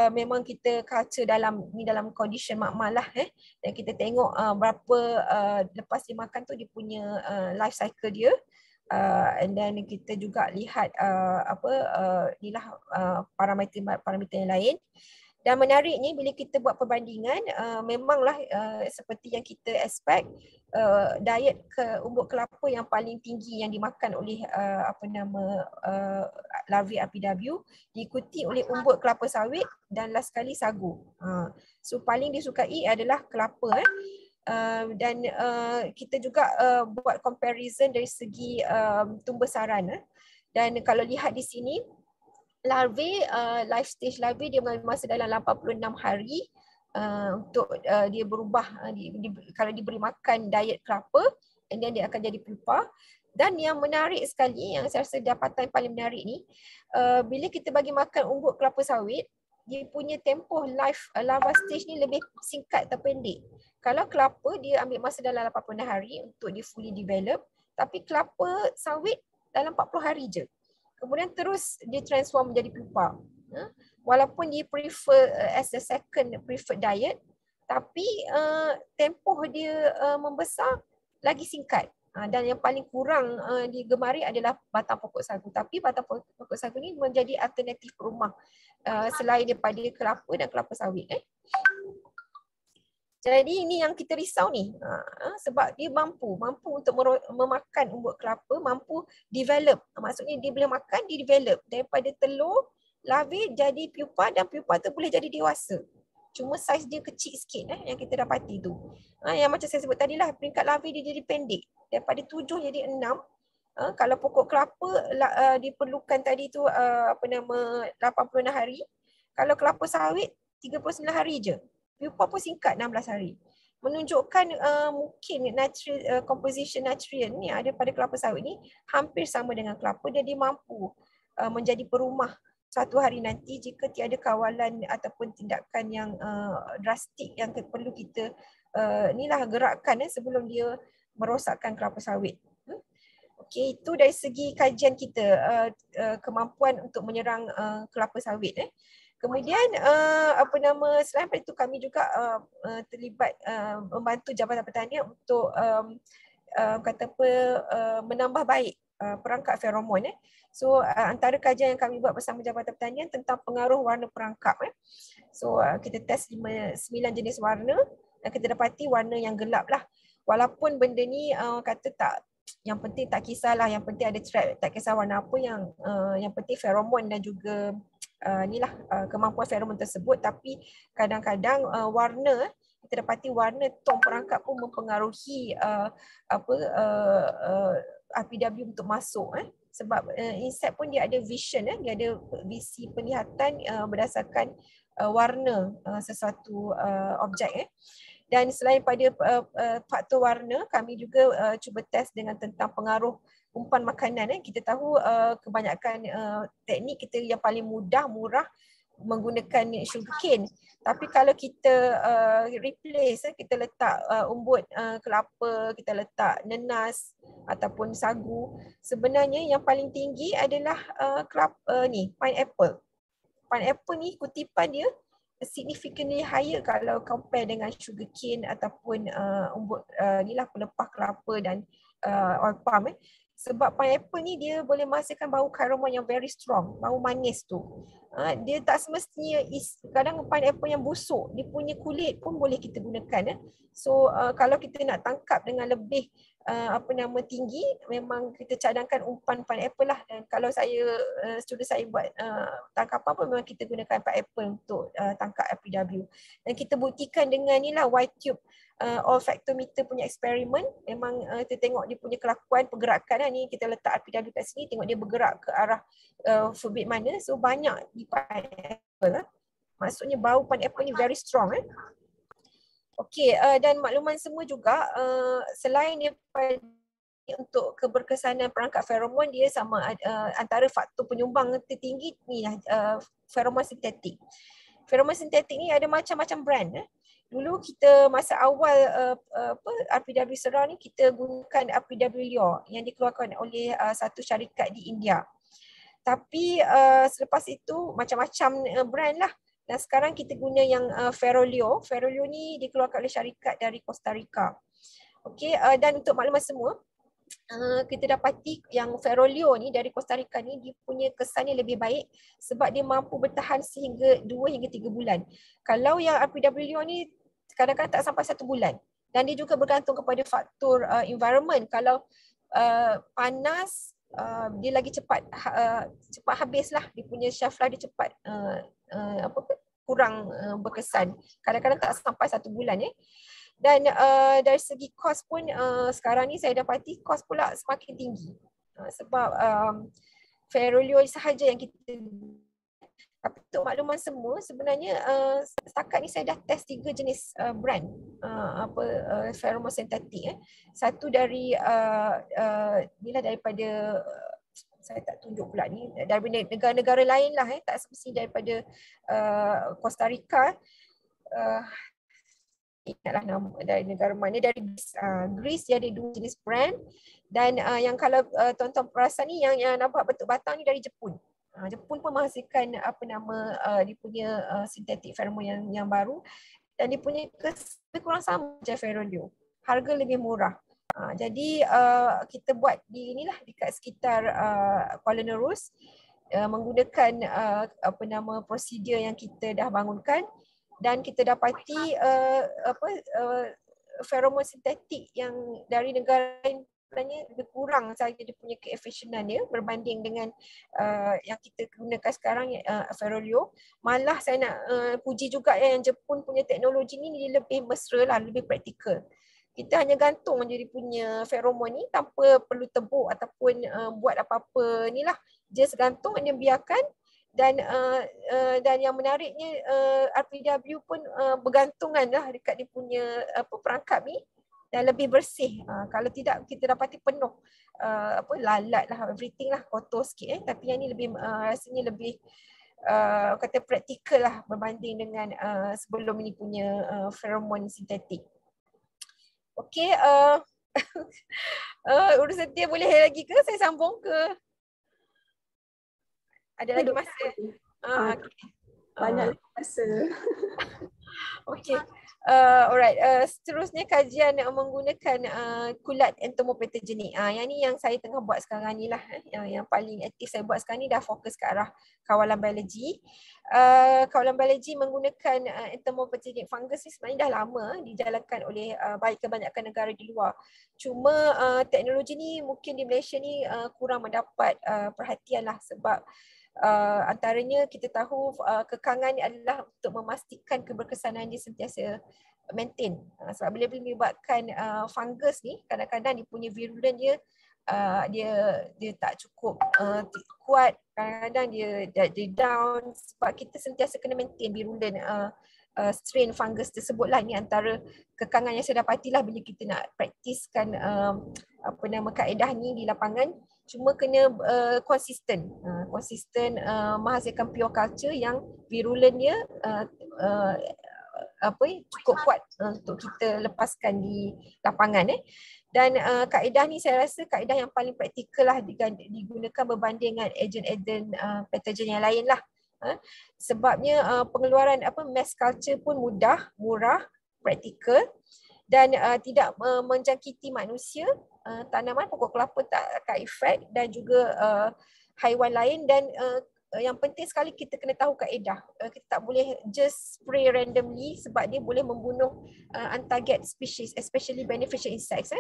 memang kita culture dalam condition Makmal lah, dan kita tengok berapa lepas dia makan tu dia punya life cycle dia. And then kita juga lihat inilah parameter yang lain. Dan menariknya bila kita buat perbandingan, memanglah seperti yang kita expect, diet umbut kelapa yang paling tinggi yang dimakan oleh larvae RPW diikuti oleh umbut kelapa sawit dan last sekali sagu. So paling disukai adalah kelapa. Dan kita juga buat comparison dari segi tumbesaran. Dan kalau lihat di sini, larvae, life stage larvae dia mengambil masa dalam 86 hari untuk dia berubah kalau diberi makan diet kelapa, and then dia akan jadi pupa. Dan yang menarik sekali, yang saya rasa dapatan paling menarik ni, bila kita bagi makan umbut kelapa sawit, dia punya tempoh larva stage ni lebih singkat atau pendek. Kalau kelapa dia ambil masa dalam 86 hari untuk dia fully develop, tapi kelapa sawit dalam 40 hari je. Kemudian terus dia transform menjadi pupa. Walaupun dia prefer as a second preferred diet, tapi tempoh dia membesar lagi singkat. Dan yang paling kurang digemari adalah batang pokok sagu. Tapi batang pokok sagu ni menjadi alternatif rumah selain daripada kelapa dan kelapa sawit. Jadi ini yang kita risau ni, sebab dia mampu untuk memakan umbut kelapa, mampu develop. Maksudnya dia boleh makan, dia develop daripada telur, larvae jadi pupa, dan pupa tu boleh jadi dewasa. Cuma saiz dia kecil sikit yang kita dapati tu. Yang macam saya sebut tadi lah, peringkat larvae dia jadi pendek. Daripada 7 jadi 6. Kalau pokok kelapa diperlukan tadi tu 86 hari. Kalau kelapa sawit 39 hari je. Pupa pun singkat 16 hari. Menunjukkan mungkin composition nutrient ni ada pada kelapa sawit ni hampir sama dengan kelapa, dan dia mampu menjadi perumah suatu hari nanti jika tiada kawalan ataupun tindakan yang drastik yang perlu kita gerakkan sebelum dia merosakkan kelapa sawit. Okey, itu dari segi kajian kita, kemampuan untuk menyerang kelapa sawit. Kemudian selain daripada itu kami juga terlibat membantu Jabatan Pertanian untuk menambah baik perangkap feromon. So antara kajian yang kami buat bersama Jabatan Pertanian tentang pengaruh warna perangkap. So kita test 9 jenis warna dan kita dapati warna yang gelap lah. Walaupun benda ni kata tak, yang penting tak kisahlah, yang penting ada trap, tak kisah warna apa, yang penting feromon dan juga kemampuan feromon tersebut. Tapi kadang-kadang warna, kita dapati warna tong perangkap pun mempengaruhi RPW untuk masuk. Sebab insect pun dia ada vision, dia ada visi penglihatan berdasarkan warna sesuatu objek. Dan selain pada faktor warna, kami juga cuba test dengan tentang pengaruh umpan makanan. Kita tahu kebanyakan teknik kita yang paling mudah, murah menggunakan sugarcane. Tapi kalau kita replace, kita letak umbut kelapa, kita letak nenas ataupun sagu, sebenarnya yang paling tinggi adalah pineapple. Pineapple ni kutipan dia significantly higher kalau compare dengan sugarcane ataupun umbut pelepah kelapa dan oil palm. Sebab pineapple ni dia boleh menghasilkan bau karomon yang very strong, bau manis tu. Dia tak semestinya kadang pineapple yang busuk, dia punya kulit pun boleh kita gunakan. So kalau kita nak tangkap dengan lebih tinggi, memang kita cadangkan umpan pineapple lah. Dan kalau student saya buat tangkapan pun memang kita gunakan pineapple untuk tangkap RPW. Dan kita buktikan dengan ni lah Y-tube olfactometer punya eksperimen. Memang kita tengok dia punya kelakuan pergerakan ni, kita letak RPW kat sini, tengok dia bergerak ke arah forbid mana. So banyak di pineapple. Maksudnya bau pineapple ni very strong. Okey, dan makluman semua juga selain daripada untuk keberkesanan perangkap feromon, dia sama antara faktor penyumbang tertinggi ni lah feromon sintetik. Feromon sintetik ni ada macam-macam brand. Dulu kita masa awal RPW Sera ni kita gunakan RPW Lior yang dikeluarkan oleh satu syarikat di India. Tapi selepas itu macam-macam brand lah. Dan sekarang kita guna yang Ferolio. Ferolio ni dikeluarkan oleh syarikat dari Costa Rica. Okey, dan untuk makluman semua, kita dapati yang Ferolio ni dari Costa Rica ni dia punya kesannya lebih baik sebab dia mampu bertahan sehingga 2 hingga 3 bulan. Kalau yang RPW ni kadang-kadang tak sampai 1 bulan. Dan dia juga bergantung kepada faktor environment. Kalau panas, dia lagi cepat habis lah, dia punya shelf life dia cepat kurang berkesan. Kadang-kadang tak sampai 1 bulan. Dan dari segi kos pun sekarang ni saya dapati kos pula semakin tinggi. Sebab Ferolio sahaja yang kita, tapi untuk makluman semua sebenarnya setakat ni saya dah test 3 jenis brand feromon sintetik. Satu dari inilah daripada saya tak tunjuk pula ni, dari negara-negara lain lah, tak semestinya daripada Costa Rica. Ingatlah nama dari negara mana, dari Greece dia ada 2 jenis brand. Dan yang kalau tuan-tuan perasan ni yang nampak bentuk batang ni dari Jepun. Jepun pun menghasilkan dia punya sintetik feromon yang baru, dan dia punya lebih kurang sama macam Ferolio. Harga lebih murah. Jadi kita buat di inilah dekat sekitar Kuala Nerus, menggunakan prosedur yang kita dah bangunkan, dan kita dapati feromon sintetik yang dari negara lain sebenarnya lebih kurang saja dia punya keefisienan dia berbanding dengan yang kita gunakan sekarang, Ferolio. Malah saya nak puji juga yang Jepun punya teknologi ni dia lebih mesra lah, lebih praktikal. Kita hanya gantung je dia punya feromon ni tanpa perlu tebuk ataupun buat apa-apa ni lah. Just gantung dan biarkan. Dan yang menariknya RPW pun bergantungan lah dekat dia punya perangkap ni, dan lebih bersih. Kalau tidak kita dapati penuh lalat lah, everything lah kotor sikit. Tapi yang ni lebih rasanya lebih kata praktikal lah berbanding dengan sebelum ni punya feromon sintetik. Okey, urusan dia boleh lagi ke? Saya sambung ke? Ada lagi masa? Okay. Banyak lagi masa. Okey. Alright. Seterusnya kajian menggunakan kulat entomopatogenik. Yang ni yang saya tengah buat sekarang ni lah. Yang paling aktif saya buat sekarang ni dah fokus ke arah kawalan biologi. Kawalan biologi menggunakan entomopatogenik fungus ni sebenarnya dah lama dijalankan oleh kebanyakan negara di luar. Cuma teknologi ni mungkin di Malaysia ni kurang mendapat perhatian lah, sebab antaranya kita tahu kekangan ni adalah untuk memastikan keberkesanan dia sentiasa maintain. Sebab bila melibatkan fungus ni, kadang-kadang dia punya virulen dia tak cukup kuat, kadang-kadang dia down, sebab kita sentiasa kena maintain virulen strain fungus tersebutlah. Ini antara kekangan yang saya dapatilah bila kita nak praktiskan kaedah ni di lapangan. Cuma kena konsisten menghasilkan pure culture yang virulennya cukup kuat untuk kita lepaskan di lapangan. Dan kaedah ni saya rasa kaedah yang paling praktikal lah digunakan berbanding dengan agen-agen patogen yang lain lah. Sebabnya pengeluaran mass culture pun mudah, murah, praktikal, dan tidak menjangkiti manusia, tanaman, pokok kelapa tak akan efek, dan juga haiwan lain. Dan yang penting sekali kita kena tahu kaedah. Kita tak boleh just spray randomly sebab dia boleh membunuh untarget species, especially beneficial insects.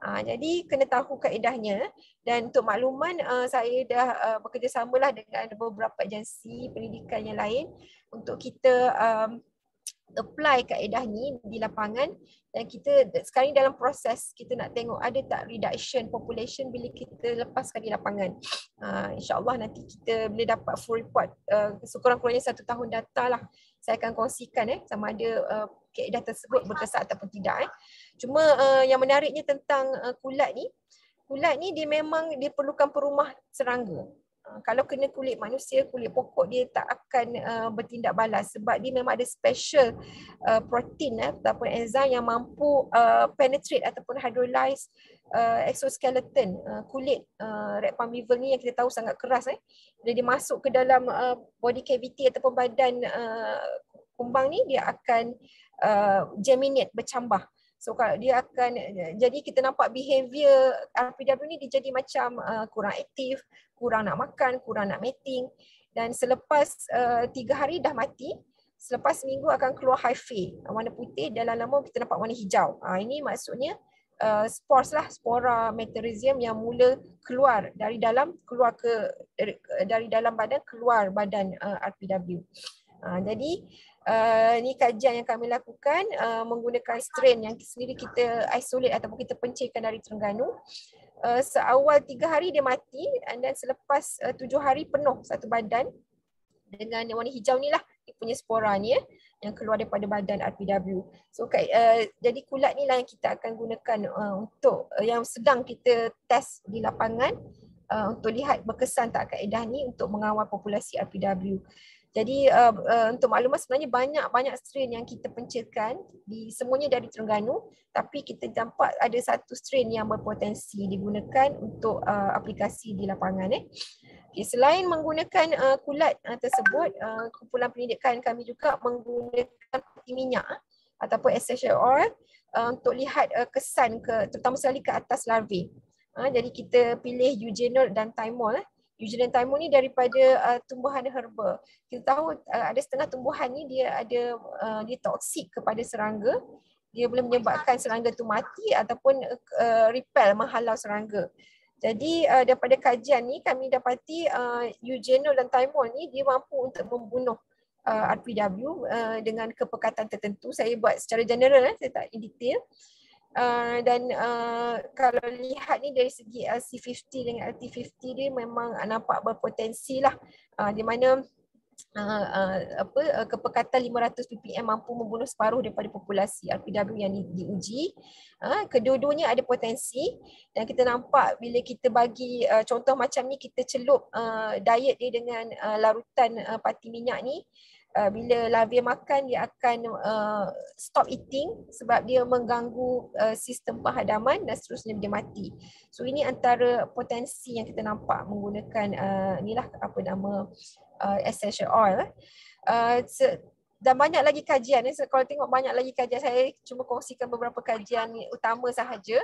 Jadi kena tahu kaedahnya. Dan untuk makluman, saya dah bekerjasamalah dengan beberapa agensi pendidikan yang lain untuk kita apply kaedah ni di lapangan. Dan kita sekarang dalam proses kita nak tengok ada tak reduction population bila kita lepaskan di lapangan. InsyaAllah nanti kita boleh dapat full report sekurang-kurangnya 1 tahun data lah. Saya akan kongsikan sama ada kaedah tersebut berkesan ataupun tidak. Cuma yang menariknya tentang kulat ni dia memang dia perlukan perumah serangga. Kalau kena kulit manusia, kulit pokok, dia tak akan bertindak balas sebab dia memang ada special protein ataupun enzim yang mampu penetrate ataupun hydrolyze exoskeleton kulit rat palm-beaver ni yang kita tahu sangat keras. Bila dia masuk ke dalam body cavity ataupun badan kumbang ni, dia akan germinate, bercambah. So kalau dia akan, jadi kita nampak behavior RPW ni dia jadi macam kurang aktif, kurang nak makan, kurang nak mating, dan selepas 3 hari dah mati, selepas seminggu akan keluar hyphae warna putih dan lama-lama kita nampak warna hijau. Ini maksudnya spores lah, spora meteorizium yang mula keluar dari dalam, keluar ke dari dalam badan, keluar badan RPW. Jadi ni kajian yang kami lakukan menggunakan strain yang sendiri kita isolate ataupun kita pencirkan dari Terengganu. Seawal 3 hari dia mati dan selepas 7 hari penuh satu badan dengan warna hijau ni lah dia punya spora ni yang keluar daripada badan RPW. So jadi kulat ni lah yang kita akan gunakan untuk yang sedang kita test di lapangan untuk lihat berkesan tak kaedah ni untuk mengawal populasi RPW. Jadi untuk maklumat sebenarnya banyak strain yang kita pencirkan semuanya dari Terengganu, tapi kita nampak ada satu strain yang berpotensi digunakan untuk aplikasi di lapangan. Okay, selain menggunakan kulat tersebut, kumpulan pendidikan kami juga menggunakan peti minyak ataupun essential oil untuk lihat kesan terutama sekali ke atas larvae. Jadi kita pilih eugenol dan thymol. Eugenol dan thymol ni daripada tumbuhan herba. Kita tahu ada setengah tumbuhan ni dia toksik kepada serangga. Dia boleh menyebabkan serangga tu mati ataupun repel, menghalau serangga. Jadi daripada kajian ni kami dapati eugenol dan thymol ni dia mampu untuk membunuh RPW dengan kepekatan tertentu. Saya buat secara general, saya tak in detail. Dan kalau lihat ni dari segi LC50 dengan LT50 dia memang nampak berpotensi lah, di mana kepekatan 500 ppm mampu membunuh separuh daripada populasi RPW yang diuji. Kedua-duanya ada potensi dan kita nampak bila kita bagi contoh macam ni, kita celup diet dia dengan larutan pati minyak ni, bila larvae makan dia akan stop eating sebab dia mengganggu sistem penghadaman dan seterusnya dia mati. So ini antara potensi yang kita nampak menggunakan inilah apa nama essential oil. Dan banyak lagi kajian. Kalau tengok banyak lagi kajian, saya cuma kongsikan beberapa kajian utama sahaja.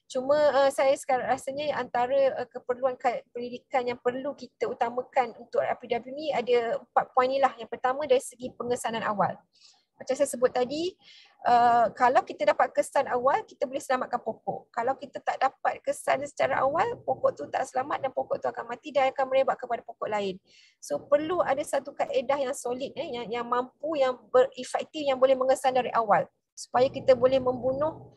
Cuma saya sekarang rasanya antara keperluan pendidikan yang perlu kita utamakan untuk RPW ni ada 4 poin ni lah. Yang pertama dari segi pengesanan awal. Macam saya sebut tadi, kalau kita dapat kesan awal, kita boleh selamatkan pokok. Kalau kita tak dapat kesan secara awal, pokok tu tak selamat dan pokok tu akan mati dan akan merebak kepada pokok lain. So perlu ada satu kaedah yang solid, yang mampu, yang berefektif, yang boleh mengesan dari awal. Supaya kita boleh membunuh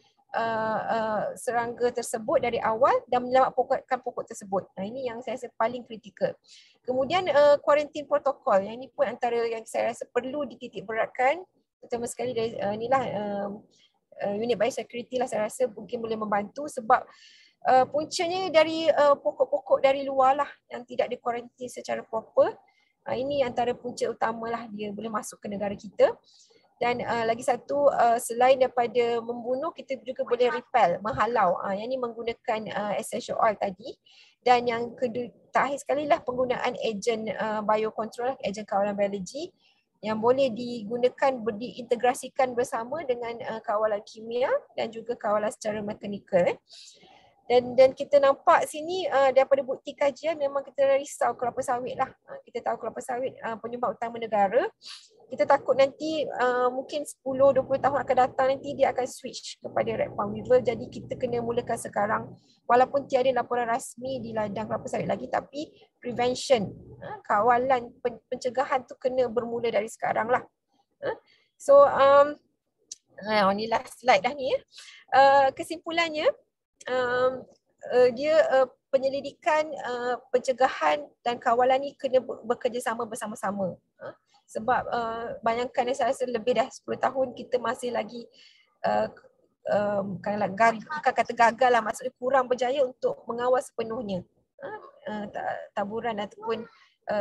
serangga tersebut dari awal dan menyelamatkan pokok tersebut. Ini yang saya rasa paling kritikal. Kemudian quarantine protokol, yang ini pun antara yang saya rasa perlu dititik beratkan, terutama sekali dari inilah unit biosecurity lah, saya rasa mungkin boleh membantu sebab puncanya dari pokok-pokok dari luar lah yang tidak dikuarantin secara proper. Ini antara punca utamalah dia boleh masuk ke negara kita. Dan lagi satu, selain daripada membunuh, kita juga boleh repel, menghalau. Yang ini menggunakan essential oil tadi. Dan yang kedua, terakhir sekali lah penggunaan ejen biocontrol, ejen kawalan biologi yang boleh digunakan, diintegrasikan bersama dengan kawalan kimia dan juga kawalan secara mekanikal. Dan kita nampak sini daripada bukti kajian memang kita risau kelapa sawit lah. Kita tahu kelapa sawit penyumbang utama negara. Kita takut nanti mungkin 10-20 tahun akan datang nanti dia akan switch kepada rat palm-beaver. Jadi kita kena mulakan sekarang. Walaupun tiada laporan rasmi di ladang kelapa sawit lagi, tapi prevention, kawalan pencegahan tu kena bermula dari sekarang lah. So inilah slide dah ni. Kesimpulannya, dia penyelidikan, pencegahan dan kawalan ni kena bekerjasama bersama-sama. Sebab bayangkan saya rasa lebih dah 10 tahun kita masih lagi bukan kata gagal lah, maksudnya kurang berjaya untuk mengawal sepenuhnya. taburan ataupun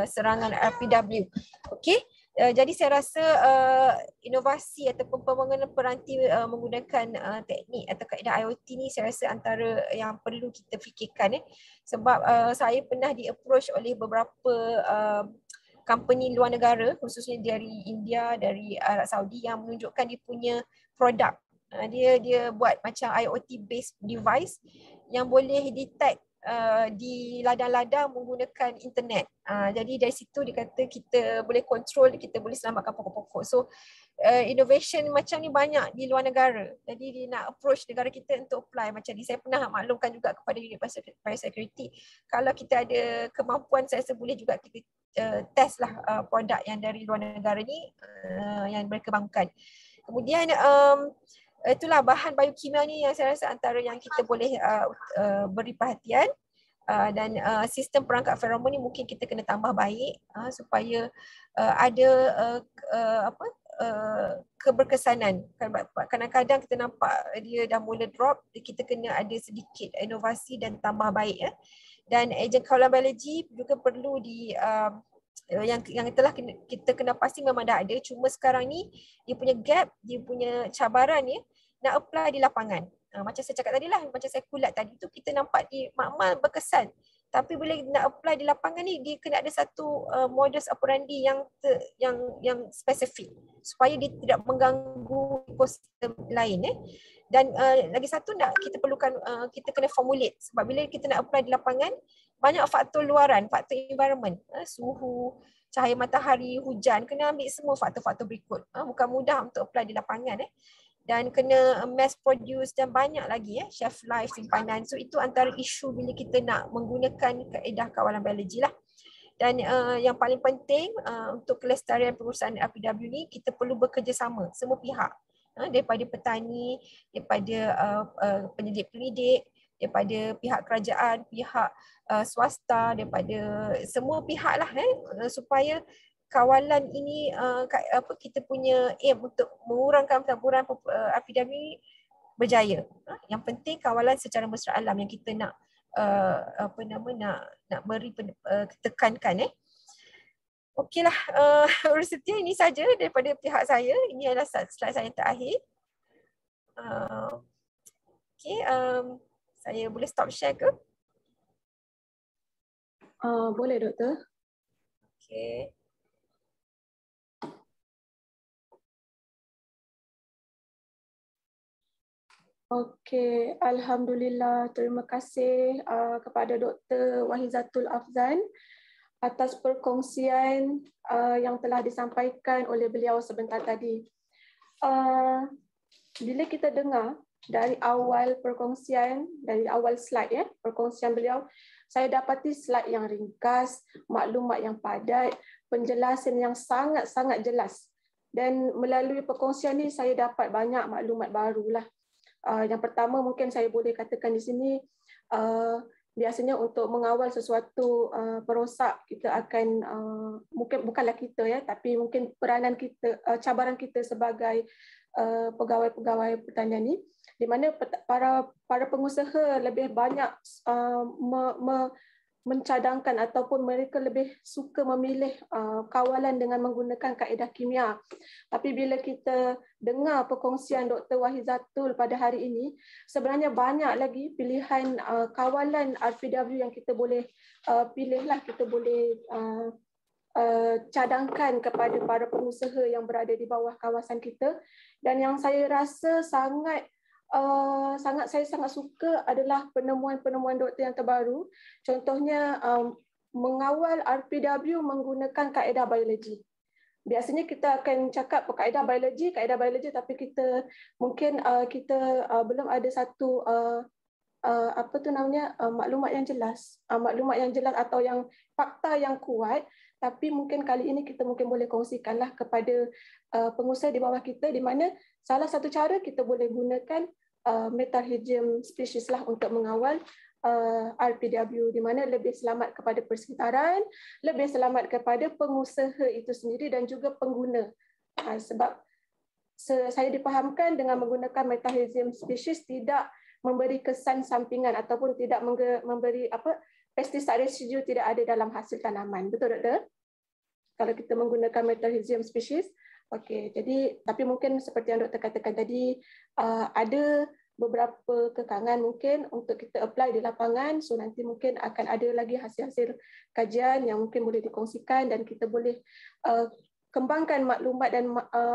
serangan RPW. Okey. Jadi saya rasa inovasi ataupun pembangunan peranti menggunakan teknik atau kaedah IoT ni saya rasa antara yang perlu kita fikirkan. Sebab saya pernah di-approach oleh beberapa company luar negara, khususnya dari India, dari Arab Saudi yang menunjukkan dia punya produk. Dia buat macam IoT based device yang boleh detect di ladang-ladang menggunakan internet. Jadi dari situ dia kata kita boleh control, kita boleh selamatkan pokok-pokok. So innovation macam ni banyak di luar negara. Jadi dia nak approach negara kita untuk apply macam ni. Saya pernah maklumkan juga kepada Unit Biosecurity, kalau kita ada kemampuan saya rasa boleh juga kita test lah produk yang dari luar negara ni yang mereka bangunkan. Kemudian itulah bahan biokimia ni yang saya rasa antara yang kita boleh beri perhatian, dan sistem perangkap feromon ni mungkin kita kena tambah baik supaya ada keberkesanan. Kadang-kadang kita nampak dia dah mula drop, kita kena ada sedikit inovasi dan tambah baik. Dan ejen kawalan biologi juga perlu yang telah kita kena pasti memang dah ada, cuma sekarang ni dia punya gap, dia punya cabaran ni nak apply di lapangan. Macam saya cakap tadi lah, macam saya kulat tadi tu, kita nampak di makmal berkesan, tapi bila nak apply di lapangan ni dia kena ada satu modus operandi yang spesifik supaya dia tidak mengganggu ekosistem lain. Dan lagi satu kita perlukan, kita kena formulate, sebab bila kita nak apply di lapangan banyak faktor luaran, faktor environment, suhu, cahaya matahari, hujan, kena ambil semua faktor-faktor berikut. Bukan mudah untuk apply di lapangan. Dan kena mass produce dan banyak lagi shelf life, simpanan. So itu antara isu bila kita nak menggunakan kaedah kawalan biologi lah. Dan yang paling penting untuk kelestarian perusahaan RPW ni, kita perlu bekerjasama semua pihak, daripada petani, daripada penyidik-penyidik, daripada pihak kerajaan, pihak swasta, daripada semua pihak lah, supaya kawalan ini kita punya aim untuk mengurangkan taburan RPW ini berjaya. Yang penting kawalan secara mesra alam yang kita nak nak beri tekankan. Okeylah, Setia, ini saja daripada pihak saya. Ini adalah slide saya yang terakhir. Okey, saya boleh stop share ke? Boleh, Doktor. Okey. Okey, Alhamdulillah. Terima kasih kepada Dr. Wahizatul Afzan atas perkongsian yang telah disampaikan oleh beliau sebentar tadi. Bila kita dengar dari awal perkongsian, dari awal slide perkongsian beliau, saya dapati slide yang ringkas, maklumat yang padat, penjelasan yang sangat-sangat jelas. Dan melalui perkongsian ini saya dapat banyak maklumat barulah. Yang pertama mungkin saya boleh katakan di sini, biasanya untuk mengawal sesuatu perosak, kita akan mungkin bukanlah kita tapi mungkin peranan kita, cabaran kita sebagai pegawai-pegawai pertanian ni, di mana para pengusaha lebih banyak mencadangkan ataupun mereka lebih suka memilih kawalan dengan menggunakan kaedah kimia. Tapi bila kita dengar perkongsian Dr. Wahizatul pada hari ini, sebenarnya banyak lagi pilihan kawalan RPW yang kita boleh pilihlah, kita boleh cadangkan kepada para pengusaha yang berada di bawah kawasan kita. Dan yang saya rasa saya sangat suka adalah penemuan-penemuan doktor yang terbaru. Contohnya mengawal RPW menggunakan kaedah biologi. Biasanya kita akan cakap kaedah biologi, tapi kita mungkin kita belum ada satu maklumat yang jelas, atau yang fakta yang kuat. Tapi mungkin kali ini kita mungkin boleh kongsikanlah kepada pengusaha di bawah kita, di mana salah satu cara kita boleh gunakan Metarhizium species lah untuk mengawal RPW, di mana lebih selamat kepada persekitaran, lebih selamat kepada pengusaha itu sendiri dan juga pengguna. Sebab saya dipahamkan dengan menggunakan Metarhizium species tidak memberi kesan sampingan ataupun tidak memberi pestisida residu tidak ada dalam hasil tanaman. Betul, Doktor? Kalau kita menggunakan Metarhizium species. Okey, jadi tapi mungkin seperti yang Doktor katakan tadi, ada beberapa kekangan mungkin untuk kita apply di lapangan. So nanti mungkin akan ada lagi hasil-hasil kajian yang mungkin boleh dikongsikan dan kita boleh kembangkan maklumat dan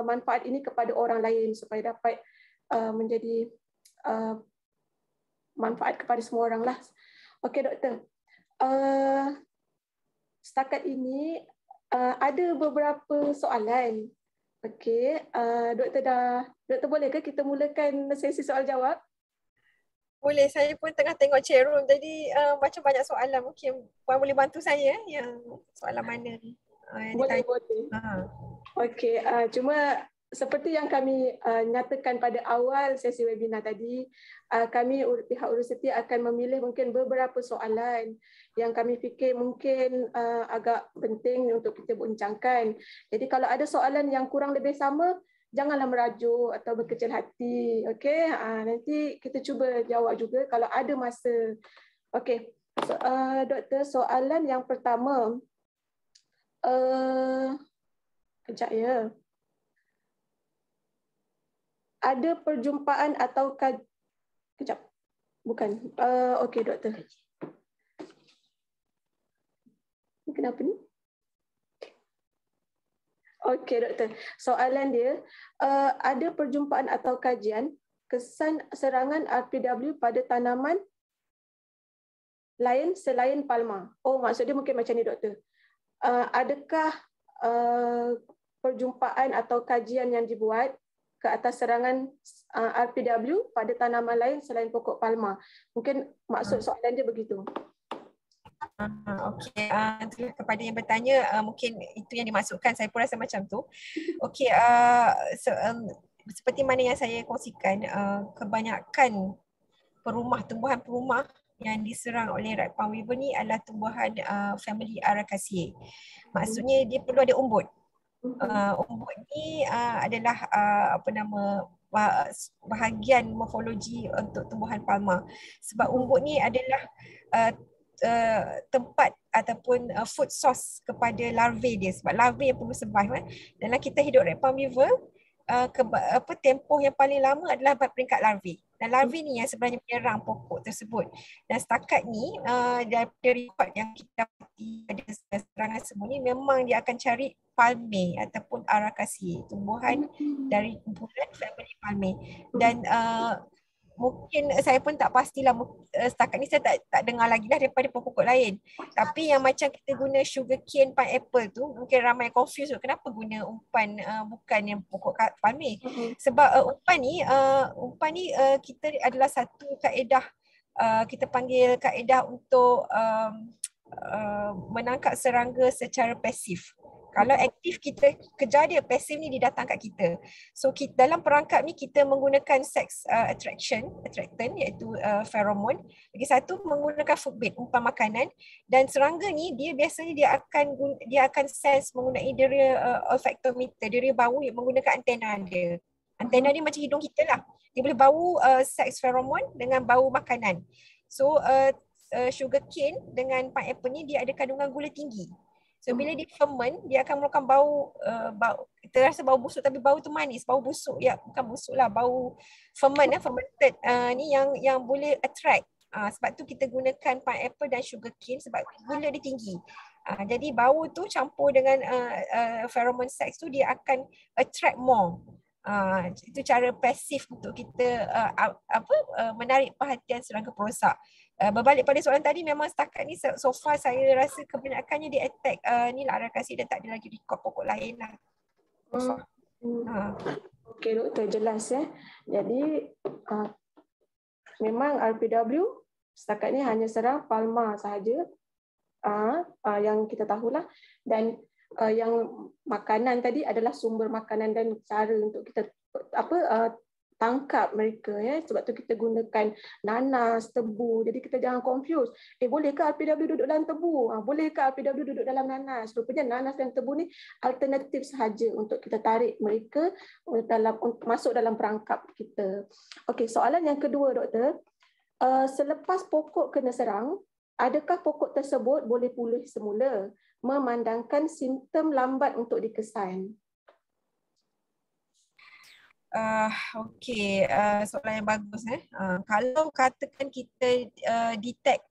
manfaat ini kepada orang lain supaya dapat menjadi manfaat kepada semua orang lah. Okey, Doktor. Setakat ini ada beberapa soalan. Okey, Doktor boleh ke kita mulakan sesi soal jawab? Boleh, saya pun tengah tengok chat room tadi macam banyak soalan, mungkin Puan boleh bantu saya yang soalan mana yang Boleh, ditanya. boleh. Okey, cuma seperti yang kami nyatakan pada awal sesi webinar tadi, kami pihak universiti akan memilih mungkin beberapa soalan yang kami fikir mungkin agak penting untuk kita bincangkan. Jadi kalau ada soalan yang kurang lebih sama, janganlah merajuk atau berkecil hati. Okey, nanti kita cuba jawab juga kalau ada masa. Okey, Doktor, soalan yang pertama, kejap ya. Ada perjumpaan atau kejap. Bukan. Okey, Doktor. Ini kenapa ni? Okey, Doktor. Soalan dia, ada perjumpaan atau kajian kesan serangan RPW pada tanaman lain selain palma? Oh, maksud dia mungkin macam ni, Doktor. Adakah perjumpaan atau kajian yang dibuat ke atas serangan RPW pada tanaman lain selain pokok palma? Mungkin maksud soalan dia begitu. Okey, kepada yang bertanya, mungkin itu yang dimaksudkan, saya pun rasa macam tu. Okey, seperti mana yang saya kongsikan, kebanyakan tumbuhan perumah yang diserang oleh red palm weevil ni adalah tumbuhan family Araceae. Maksudnya dia perlu ada umbut. Umbut ni adalah bahagian morfologi untuk tumbuhan palma. Sebab umbut ni adalah tempat ataupun food source kepada larvae dia, sebab larvae yang perlu survive. Dalam kita hidup red palm weevil, tempoh yang paling lama adalah peringkat larvae. Dan larvae ni yang sebenarnya menyerang pokok tersebut. Dan setakat ni daripada rekod yang kita dapati pada serangan semua ni, memang dia akan cari palmae ataupun Araceae, tumbuhan dari kumpulan family palmae. Dan mungkin saya pun tak pastilah, setakat ni saya tak dengar lagi lah daripada pokok-pokok lain. Tapi yang macam kita guna sugar cane, pineapple tu, mungkin ramai confused kenapa guna umpan bukan yang pokok palmae. Sebab umpan ni kita adalah satu kaedah, kita panggil kaedah untuk menangkap serangga secara pasif. Kalau aktif kita kejar dia, pasif ni dia datang kat kita. So dalam perangkap ni kita menggunakan sex attractant iaitu pheromone. Lagi satu menggunakan food bait, umpan makanan, dan serangga ni dia biasanya dia akan sense menggunakan dera olfactometer, dera bau yang menggunakan antena dia. Antena dia macam hidung kita lah. Dia boleh bau sex pheromone dengan bau makanan. So sugar cane dengan pineapple ni dia ada kandungan gula tinggi. So bila dia ferment, dia akan mengeluarkan bau, kita rasa bau busuk tapi bau tu manis, bau busuk, ya bukan busuk lah, bau fermented ni yang boleh attract. Sebab tu kita gunakan pineapple dan sugar cane sebab gula dia tinggi. Jadi bau tu campur dengan pheromone sex tu dia akan attract more. Itu cara pasif untuk kita menarik perhatian serangga perosak. Berbalik pada soalan tadi, memang setakat ni so far saya rasa kebanyakannya dia attack ni lah Araceae, dan tak ada lagi rekod pokok lain lah. Okey, Doktor, jelas ya. Jadi memang RPW setakat ni hanya serang palma sahaja, yang kita tahulah, dan yang makanan tadi adalah sumber makanan dan cara untuk kita tangkap mereka, ya. Sebab tu kita gunakan nanas, tebu. Jadi kita jangan confuse. Bolehkah RPW duduk dalam tebu? Bolehkah RPW duduk dalam nanas? Rupanya nanas dan tebu ni alternatif sahaja untuk kita tarik mereka masuk dalam perangkap kita. Okey, soalan yang kedua, Doktor. Selepas pokok kena serang, Adakah pokok tersebut boleh pulih semula memandangkan simptom lambat untuk dikesan? Okey, soalan yang bagus. Kalau katakan kita detect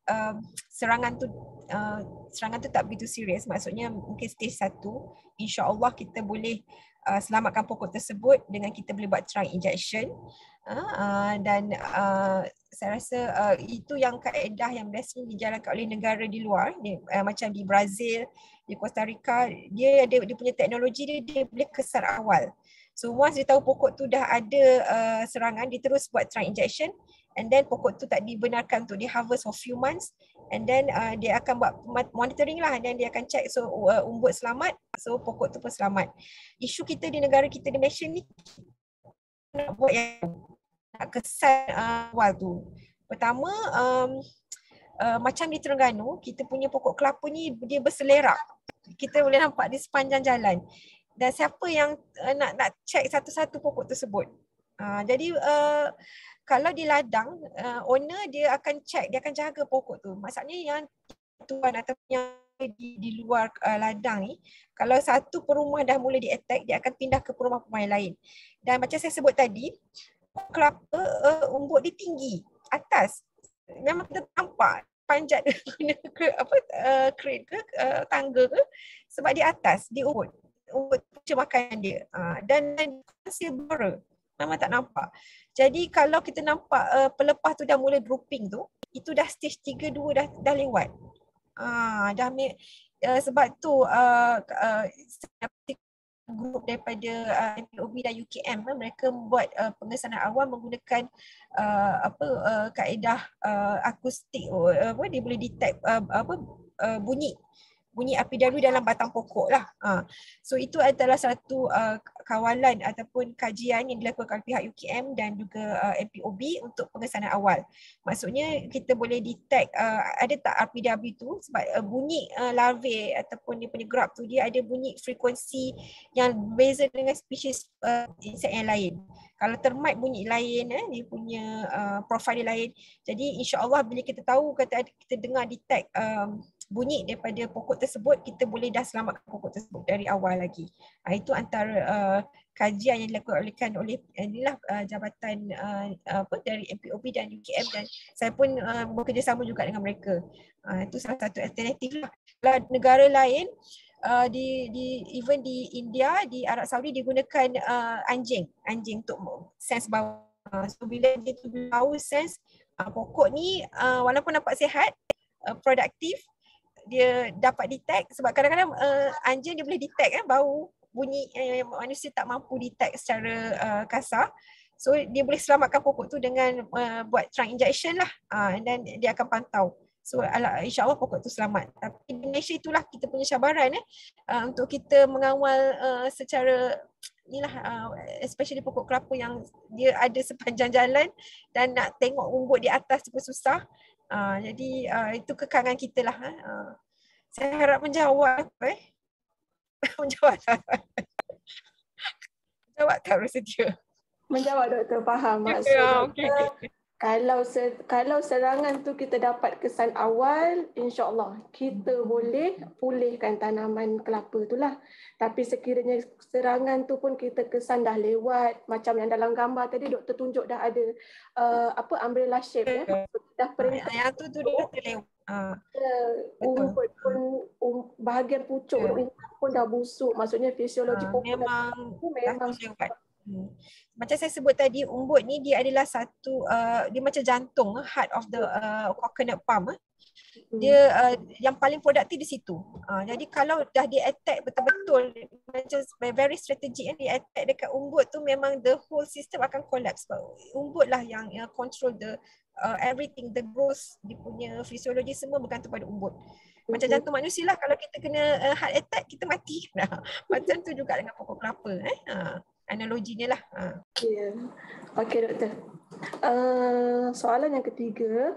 serangan tu tak begitu serius, maksudnya mungkin stage 1, insya-Allah kita boleh selamatkan pokok tersebut dengan kita boleh buat trunk injection. Dan saya rasa itu yang kaedah yang biasanya dijalankan oleh negara di luar, macam di Brazil, di Costa Rica, dia punya teknologi dia boleh kesan awal. So once dia tahu pokok tu dah ada serangan, dia terus buat trunk injection, and then pokok tu tak dibenarkan untuk di harvest for few months, and then dia akan buat monitoring lah, dan dia akan check so umbut selamat, so pokok tu pun selamat. Isu kita di negara kita di Malaysia ni nak buat yang nak kesan awal tu. Pertama, macam di Terengganu, kita punya pokok kelapa ni dia berselerak. Kita boleh nampak di sepanjang jalan. Dan siapa yang nak check satu-satu pokok tersebut. Jadi kalau di ladang, owner dia akan check, dia akan jaga pokok tu. Maksudnya yang tuan ataupun yang di luar ladang ni, kalau satu perumah dah mula di-attack, dia akan pindah ke perumah-perumah yang lain. Dan macam saya sebut tadi, kelapa umbut dia tinggi, atas. Memang kita nampak panjat ke crate ke tangga ke, sebab di atas, di umbut punca makanan dia. Dan silbora memang tak nampak. Jadi kalau kita nampak pelepah tu dah mula drooping tu, itu dah stage 3-2 dah lewat. Sebab tu grup daripada MPOB dan UKM, mereka membuat pengesanan awal menggunakan kaedah akustik, dia boleh detect bunyi APW dalam batang pokok lah. So itu adalah satu kawalan ataupun kajian yang dilakukan oleh pihak UKM dan juga MPOB untuk pengesanan awal. Maksudnya kita boleh detect ada tak APW tu, sebab bunyi larvae ataupun dia punya grub tu, dia ada bunyi frekuensi yang berbeza dengan spesies insek yang lain. Kalau termite bunyi lain, dia punya profil dia lain. Jadi insya-Allah bila kita tahu, kita dengar detect bunyi daripada pokok tersebut, kita boleh dah selamatkan pokok tersebut dari awal lagi. Itu antara kajian yang dilakukan oleh inilah jabatan dari MPOB dan UKM, dan saya pun bekerjasama juga dengan mereka. Itu salah satu alternatif lah. Kalau negara lain, even di India, di Arab Saudi digunakan anjing untuk sense bau. So bila dia tu bau sense pokok ni walaupun nampak sihat, produktif, dia dapat detect, sebab kadang-kadang anjing dia boleh detect bau bunyi manusia tak mampu detect secara kasar. So dia boleh selamatkan pokok tu dengan buat trunk injection lah, dan dia akan pantau. So insya-Allah pokok tu selamat. Tapi di Malaysia itulah kita punya cabaran untuk kita mengawal secara inilah, especially pokok kelapa yang dia ada sepanjang jalan, dan nak tengok umbut di atas tu pun susah. Jadi itu kekangan kita lah. Saya harap menjawab. Menjawab tak bersedia? Menjawab doktor, faham maksud doktor. Kalau serangan tu kita dapat kesan awal, insya-Allah kita boleh pulihkan tanaman kelapa itulah. Tapi sekiranya serangan tu pun kita kesan dah lewat, macam yang dalam gambar tadi doktor tunjuk dah ada umbrella shape dah peringkat yang tu dah terlewat. Umbut pun bahagian pucuk pun dah busuk, maksudnya fisiologi pokok memang lewat. Macam saya sebut tadi, umbut ni dia adalah satu dia macam jantung, heart of the coconut palm. Dia yang paling produktif di situ. Jadi kalau dah dia attack betul-betul macam very strategic, dia attack dekat umbut tu, memang the whole system akan collapse. Umbut lah yang control the everything, the growth, dia punya fisiologi semua bergantung pada umbut. Macam jantung manusia lah, kalau kita kena heart attack, kita mati. Macam tu juga dengan pokok kelapa. Analoginya lah. Ya. Okey doktor. Soalan yang ketiga,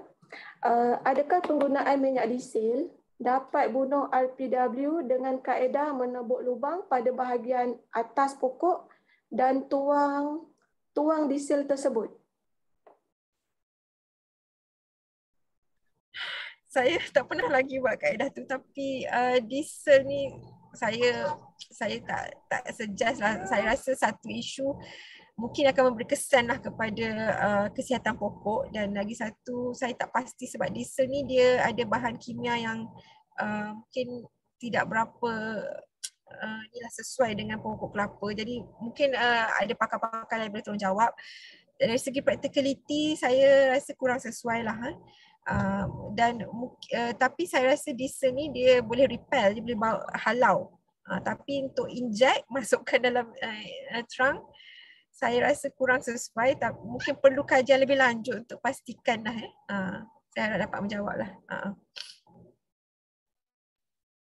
adakah penggunaan minyak disil dapat bunuh RPW dengan kaedah menebuk lubang pada bahagian atas pokok dan tuang disil tersebut? Saya tak pernah lagi buat kaedah tu, tapi diesel ni saya tak suggest lah. Saya rasa satu isu mungkin akan memberi kesan lah kepada kesihatan pokok, dan lagi satu saya tak pasti sebab diesel ni dia ada bahan kimia yang mungkin tidak berapa inilah sesuai dengan pokok kelapa. Jadi mungkin ada pakar-pakar yang boleh tolongjawab. Dari segi practicality saya rasa kurang sesuai lah. Dan tapi saya rasa diesel ni dia boleh repel, dia boleh halau. Tapi untuk inject masukkan dalam trunk, saya rasa kurang sesuai. Mungkin perlu kajian lebih lanjut untuk pastikan lah. Saya harap dapat menjawab lah.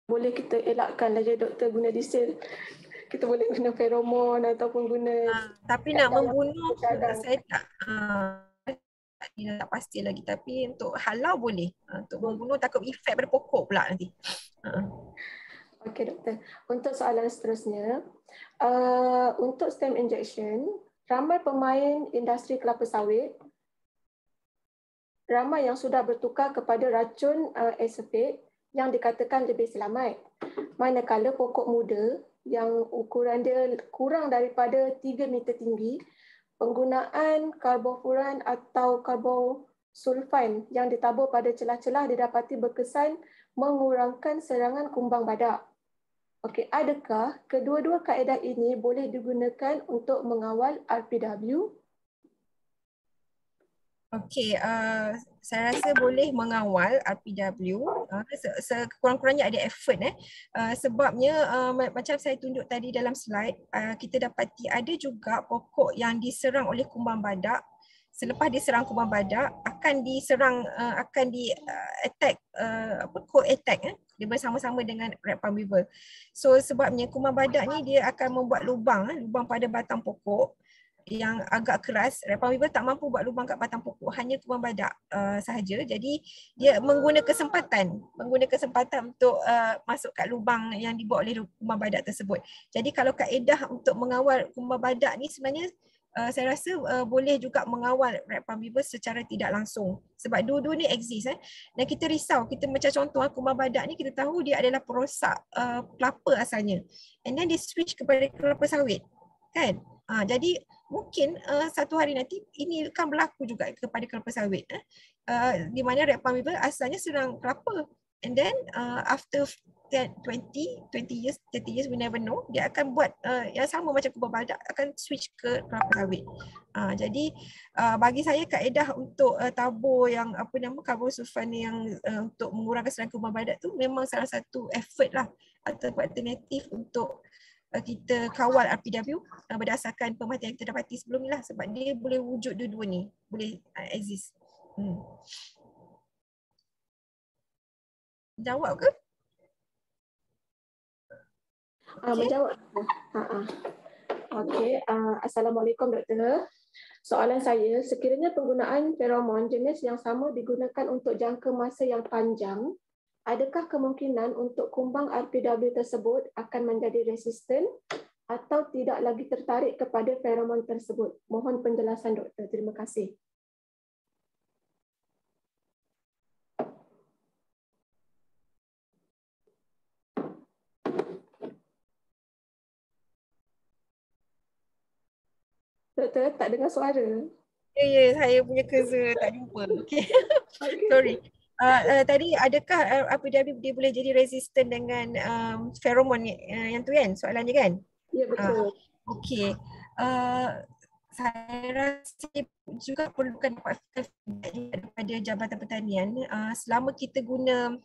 Boleh kita elakkan lah je doktor guna diesel. Kita boleh guna feromon ataupun guna tapi nak membunuh saya tak pasti lagi, tapi untuk halau boleh. Untuk membunuh takut efek pada pokok pula nanti. Okey doktor. Untuk soalan seterusnya, untuk stem injection, ramai pemain industri kelapa sawit ramai yang sudah bertukar kepada racun acephate yang dikatakan lebih selamat. Manakala pokok muda yang ukuran dia kurang daripada 3 meter tinggi, penggunaan karbofuran atau karbosulfan yang ditabur pada celah-celah didapati berkesan mengurangkan serangan kumbang badak. Okey, adakah kedua-dua kaedah ini boleh digunakan untuk mengawal RPW? Okey, saya rasa boleh mengawal RPW. Sekurang-kurangnya ada effort sebabnya macam saya tunjuk tadi dalam slide, kita dapati ada juga pokok yang diserang oleh kumbang badak. Selepas diserang kumbang badak akan diserang akan di attack co-attack dia bersama-sama dengan red palm beaver. So sebabnya kumbang badak ni dia akan membuat lubang pada batang pokok yang agak keras. Red palm beaver tak mampu buat lubang kat batang pokok, hanya kumbang badak sahaja. Jadi dia menggunakan kesempatan untuk masuk kat lubang yang dibuat oleh kumbang badak tersebut. Jadi kalau kaedah untuk mengawal kumbang badak ni sebenarnya saya rasa boleh juga mengawal red palm beaver secara tidak langsung. Sebab dua-dua ni exist dan kita risau. Kita macam contoh kumbang badak ni kita tahu dia adalah perosak kelapa asalnya. And then dia switch kepada kelapa sawit. Kan? Jadi mungkin satu hari nanti ini akan berlaku juga kepada kelapa sawit. Di mana red palm beaver asalnya serang kelapa. And then after 20 years, 30 years, we never know, dia akan buat yang sama macam kumbang badak, akan switch ke kelapa sawit. Jadi bagi saya kaedah untuk tabur yang karbosulfan yang untuk mengurangkan serangan kumbang badak tu memang salah satu effort lah atau alternatif untuk kita kawal RPW berdasarkan pemerhatian yang kita dapati sebelum ni lah, sebab dia boleh wujud dua-dua ni, boleh exist. Jawab ke? Menjawab. Okey, Assalamualaikum doktor. Soalan saya, sekiranya penggunaan feromon jenis yang sama digunakan untuk jangka masa yang panjang, adakah kemungkinan untuk kumbang RPW tersebut akan menjadi resisten atau tidak lagi tertarik kepada feromon tersebut? Mohon penjelasan doktor. Terima kasih. Doktor, tak dengar suara. Ya, saya punya cursor tak jumpa. Okay. Sorry. Tadi adakah RPW dia boleh jadi resistant dengan feromon yang tu kan? Soalan dia kan? Ya, betul. Okey. Saya rasa juga perlukan feedback daripada Jabatan Pertanian. Selama kita guna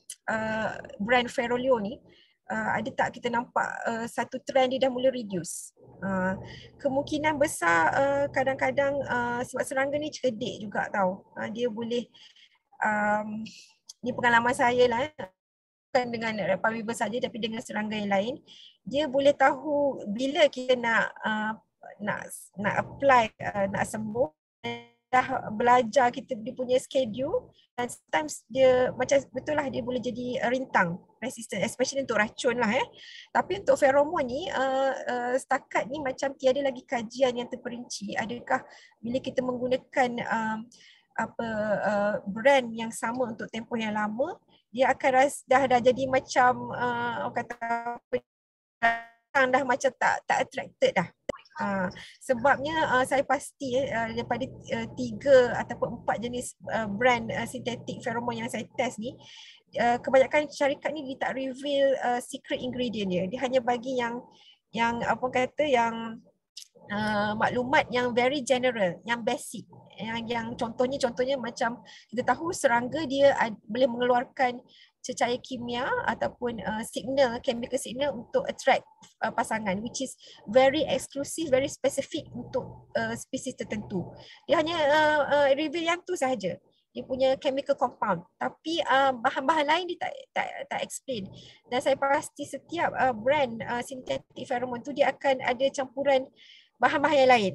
brand Ferolio ni, ada tak kita nampak satu trend dia dah mula reduce. Kemungkinan besar kadang-kadang sebab serangga ni cerdik juga tau. Dia boleh ni pengalaman saya lah, bukan dengan red palm beaver saja tapi dengan serangga yang lain, dia boleh tahu bila kita nak apply, nak sembuh, dah belajar dia punya schedule, dan sometimes dia macam betul lah dia boleh jadi rintang resistant, especially untuk racun lah Tapi untuk feromon ni setakat ni macam tiada lagi kajian yang terperinci adakah bila kita menggunakan brand yang sama untuk tempoh yang lama, dia akan dah jadi macam orang kata dah macam tak attracted dah. Sebabnya saya pasti daripada 3 ataupun 4 jenis brand sintetik feromon yang saya test ni, kebanyakan syarikat ni dia tak reveal secret ingredient dia. Dia hanya bagi yang apa kata yang maklumat yang very general, yang basic. Yang contohnya macam kita tahu serangga dia boleh mengeluarkan cecair kimia ataupun chemical signal untuk attract pasangan, which is very exclusive, very specific untuk spesies tertentu. Dia hanya reveal yang tu sahaja, dia punya chemical compound, tapi bahan-bahan lain dia tak explain. Dan saya pasti setiap brand sintetik feromon tu dia akan ada campuran bahan-bahan yang lain.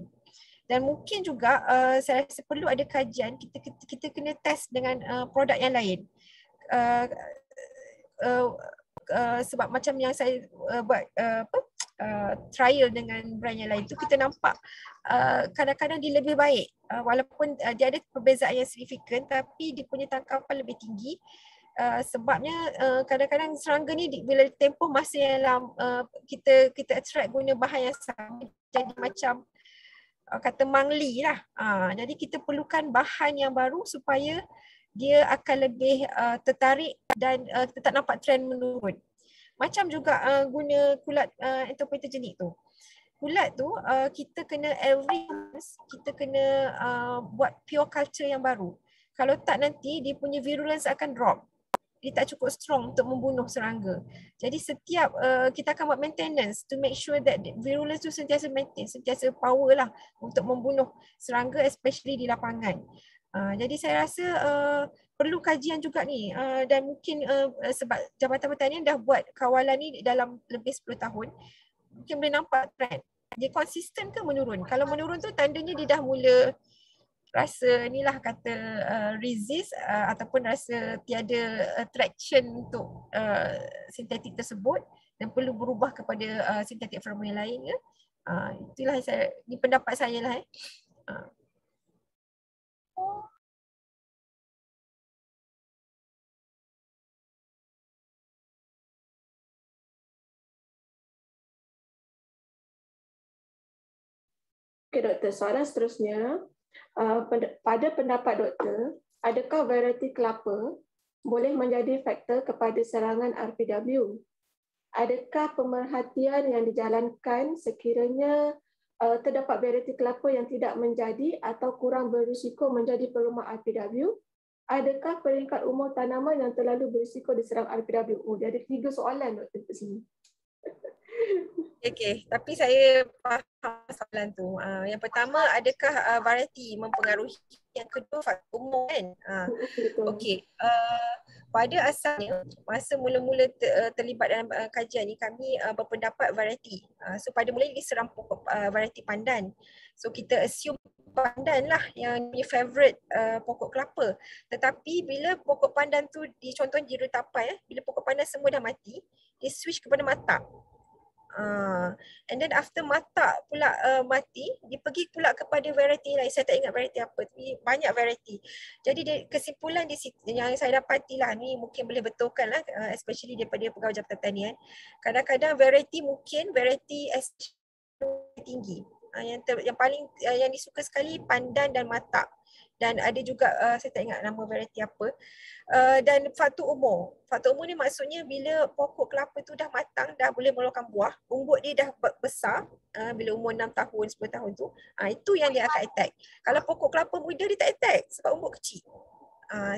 Dan mungkin juga saya rasa perlu ada kajian, kita kena test dengan produk yang lain. Sebab macam yang saya buat trial dengan brand yang lain tu, kita nampak kadang-kadang dia lebih baik, walaupun dia ada perbezaan yang signifikan, tapi dia punya tangkapan lebih tinggi. Sebabnya kadang-kadang serangga ni bila tempoh masa yang lama, kita attract guna bahan yang sama, jadi macam kata mangli lah. Jadi kita perlukan bahan yang baru supaya dia akan lebih tertarik dan kita tak nampak trend menurun. Macam juga guna kulat entopoetogenik tu. Kulat tu kita kena every month kita kena buat pure culture yang baru. Kalau tak nanti dia punya virulence akan drop. Dia tak cukup strong untuk membunuh serangga. Jadi setiap kita akan buat maintenance to make sure that virulence tu sentiasa maintain, sentiasa power lah untuk membunuh serangga, especially di lapangan. Jadi saya rasa perlu kajian juga ni, dan mungkin sebab Jabatan Pertanian dah buat kawalan ni dalam lebih 10 tahun, mungkin boleh nampak trend. Dia konsisten ke menurun? Kalau menurun tu tandanya dia dah mula rasa inilah kata resist ataupun rasa tiada attraction untuk sintetik tersebut dan perlu berubah kepada sintetik feromon yang lain ke. Itulah ini pendapat saya lah. Okey doktor, soalan seterusnya. Pada pendapat doktor, adakah varieti kelapa boleh menjadi faktor kepada serangan RPW? Adakah pemerhatian yang dijalankan sekiranya terdapat varieti kelapa yang tidak menjadi atau kurang berisiko menjadi perumah RPW? Adakah peringkat umur tanaman yang terlalu berisiko diserang RPW? Dia ada 3 soalan doktor di sini. Okey, tapi saya faham soalan tu. Yang pertama, adakah varieti mempengaruhi? Yang kedua, faktor umur kan? Okey, pada asalnya masa mula-mula terlibat dalam kajian ni, kami berpendapat varieti. So pada mulanya diserang pokok varieti pandan. So kita assume pandan lah yang punya favourite pokok kelapa. Tetapi bila pokok pandan tu contohnya di retapai, bila pokok pandan semua dah mati, dia switch kepada matak. And then after matak pula mati, dia pergi pula kepada variety lain. Saya tak ingat variety apa, tapi banyak variety. Jadi kesimpulan di situ yang saya dapati lah, ni mungkin boleh betulkan lah, especially daripada pegawai Jabatan Pertanian. Kadang-kadang variety tinggi. Yang paling yang disuka sekali pandan dan matak. Dan ada juga saya tak ingat nama variety apa. Dan faktor umur. Faktor umur ni maksudnya bila pokok kelapa tu dah matang, dah boleh mengeluarkan buah, umbut dia dah besar, bila umur 6 tahun, 10 tahun tu, itu yang dia akan attack. Kalau pokok kelapa muda dia tak attack sebab umbut kecil.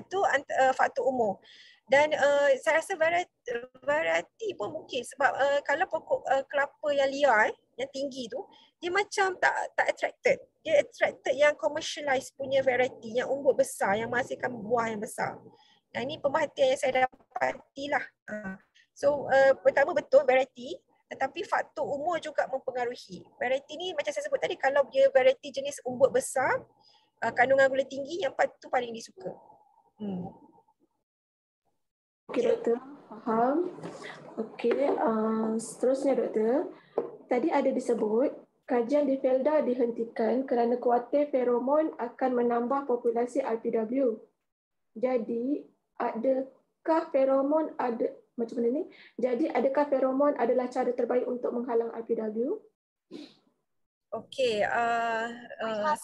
Itu faktor umur. Dan saya rasa variety pun mungkin sebab kalau pokok kelapa yang liar, yang tinggi tu, dia macam tak attracted. Dia attracted yang commercialized punya variety, yang umbut besar, yang menghasilkan buah yang besar. Ini pemerhatian yang saya dapati lah. So pertama betul variety, tetapi faktor umur juga mempengaruhi. Variety ni macam saya sebut tadi, kalau dia variety jenis umbut besar, kandungan gula tinggi, yang tu paling disuka. Okey doktor, faham. Okey, seterusnya doktor, tadi ada disebut Kajian di Felda dihentikan kerana kuatir feromon akan menambah populasi RPW. Jadi, adakah feromon macam mana ni? Jadi, adakah feromon adalah cara terbaik untuk menghalang RPW? Okey,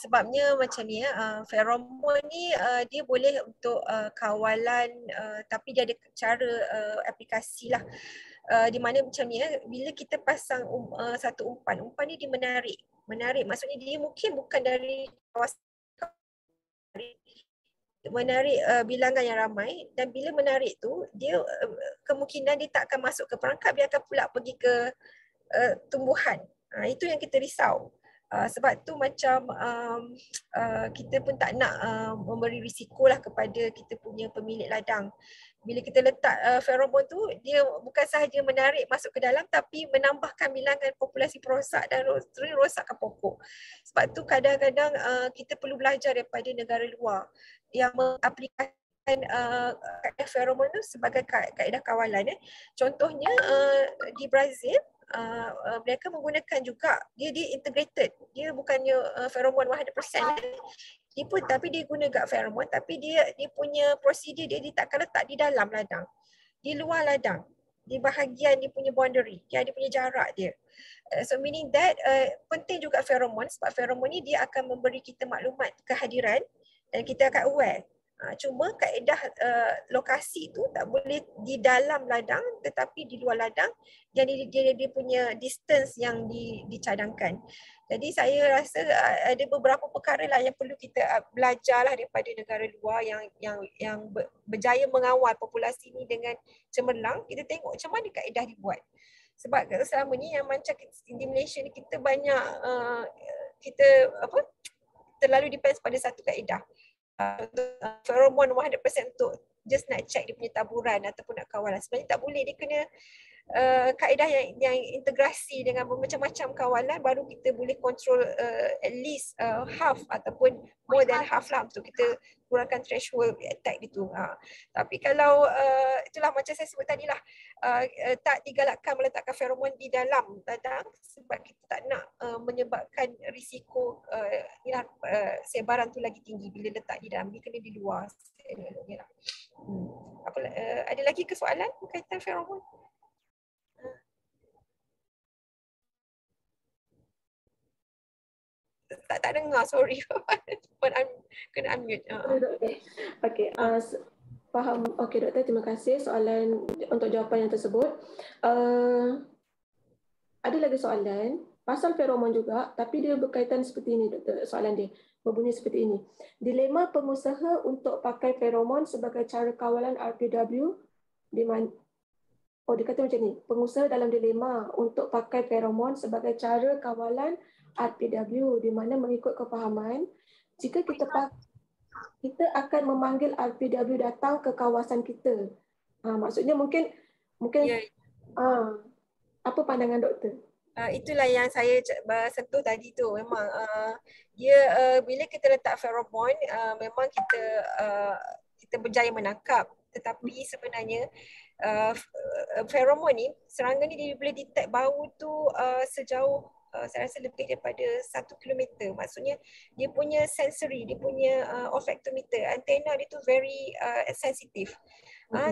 sebabnya macam ni feromon ni dia boleh untuk kawalan tapi dia ada cara aplikasi lah. Di mana macam ni bila kita pasang satu umpan ni dia menarik maksudnya dia mungkin bukan dari kawasan, menarik bilangan yang ramai, dan bila menarik tu dia kemungkinan dia tak akan masuk ke perangkap, dia akan pula pergi ke tumbuhan. Itu yang kita risau. Sebab tu macam kita pun tak nak memberi risiko lah kepada kita punya pemilik ladang. Bila kita letak feromon tu, dia bukan sahaja menarik masuk ke dalam tapi menambahkan bilangan populasi perosak dan rosakkan pokok. Sebab tu kadang-kadang kita perlu belajar daripada negara luar yang mengaplikasikan feromon tu sebagai kaedah kawalan. Contohnya di Brazil, mereka menggunakan juga dia integrated, dia bukannya feromon 100%, dia pun tapi dia guna gak feromon, tapi dia punya prosedur dia takkan letak di dalam ladang, di luar ladang, di bahagian dia punya boundary, dia punya jarak dia. So meaning that penting juga feromon, sebab feromon ni dia akan memberi kita maklumat kehadiran dan kita akan aware. Cuma kaedah lokasi tu tak boleh di dalam ladang tetapi di luar ladang, dan dia punya distance yang dicadangkan. Jadi saya rasa ada beberapa perkara lah yang perlu kita belajar lah daripada negara luar yang berjaya mengawal populasi ni dengan cemerlang. Kita tengok macam mana kaedah dibuat. Sebab selama ni yang macam di Malaysia ni kita banyak kita terlalu depends pada satu kaedah. Feromon 100% untuk just nak check dia punya taburan ataupun nak kawalan. Sebenarnya tak boleh, dia kena kaedah yang integrasi dengan bermacam-macam kawalan, baru kita boleh control at least half ataupun more than half lah untuk kita kurangkan threshold attack itu. Tapi kalau itulah macam saya sebut tadi lah, tak digalakkan meletakkan feromon di dalam ladang sebab kita tak nak menyebabkan risiko sebaran tu lagi tinggi bila letak di dalam. Dia kena di luar. Ada lagi kesoalan berkaitan feromon? Tak dengar, sorry. Kena unmute. Okey, faham. Okey doktor, terima kasih soalan untuk jawapan yang tersebut. Ada lagi soalan pasal feromon juga, tapi dia berkaitan seperti ini doktor. Soalan dia berbunyi seperti ini. Dilema pengusaha untuk pakai feromon sebagai cara kawalan RPW di mana dia kata macam ni, pengusaha dalam dilema untuk pakai feromon sebagai cara kawalan RPW di mana mengikut kefahaman, jika kita akan memanggil RPW datang ke kawasan kita. Maksudnya mungkin apa pandangan doktor? Itulah yang saya sentuh tadi tu. Memang dia bila kita letak feromon, memang kita berjaya menangkap, tetapi sebenarnya feromon ni, serangga ni dia boleh detect bau tu sejauh saya rasa lebih daripada 1 kilometer. Maksudnya dia punya sensory, dia punya olfactometer, antena dia tu very sensitive.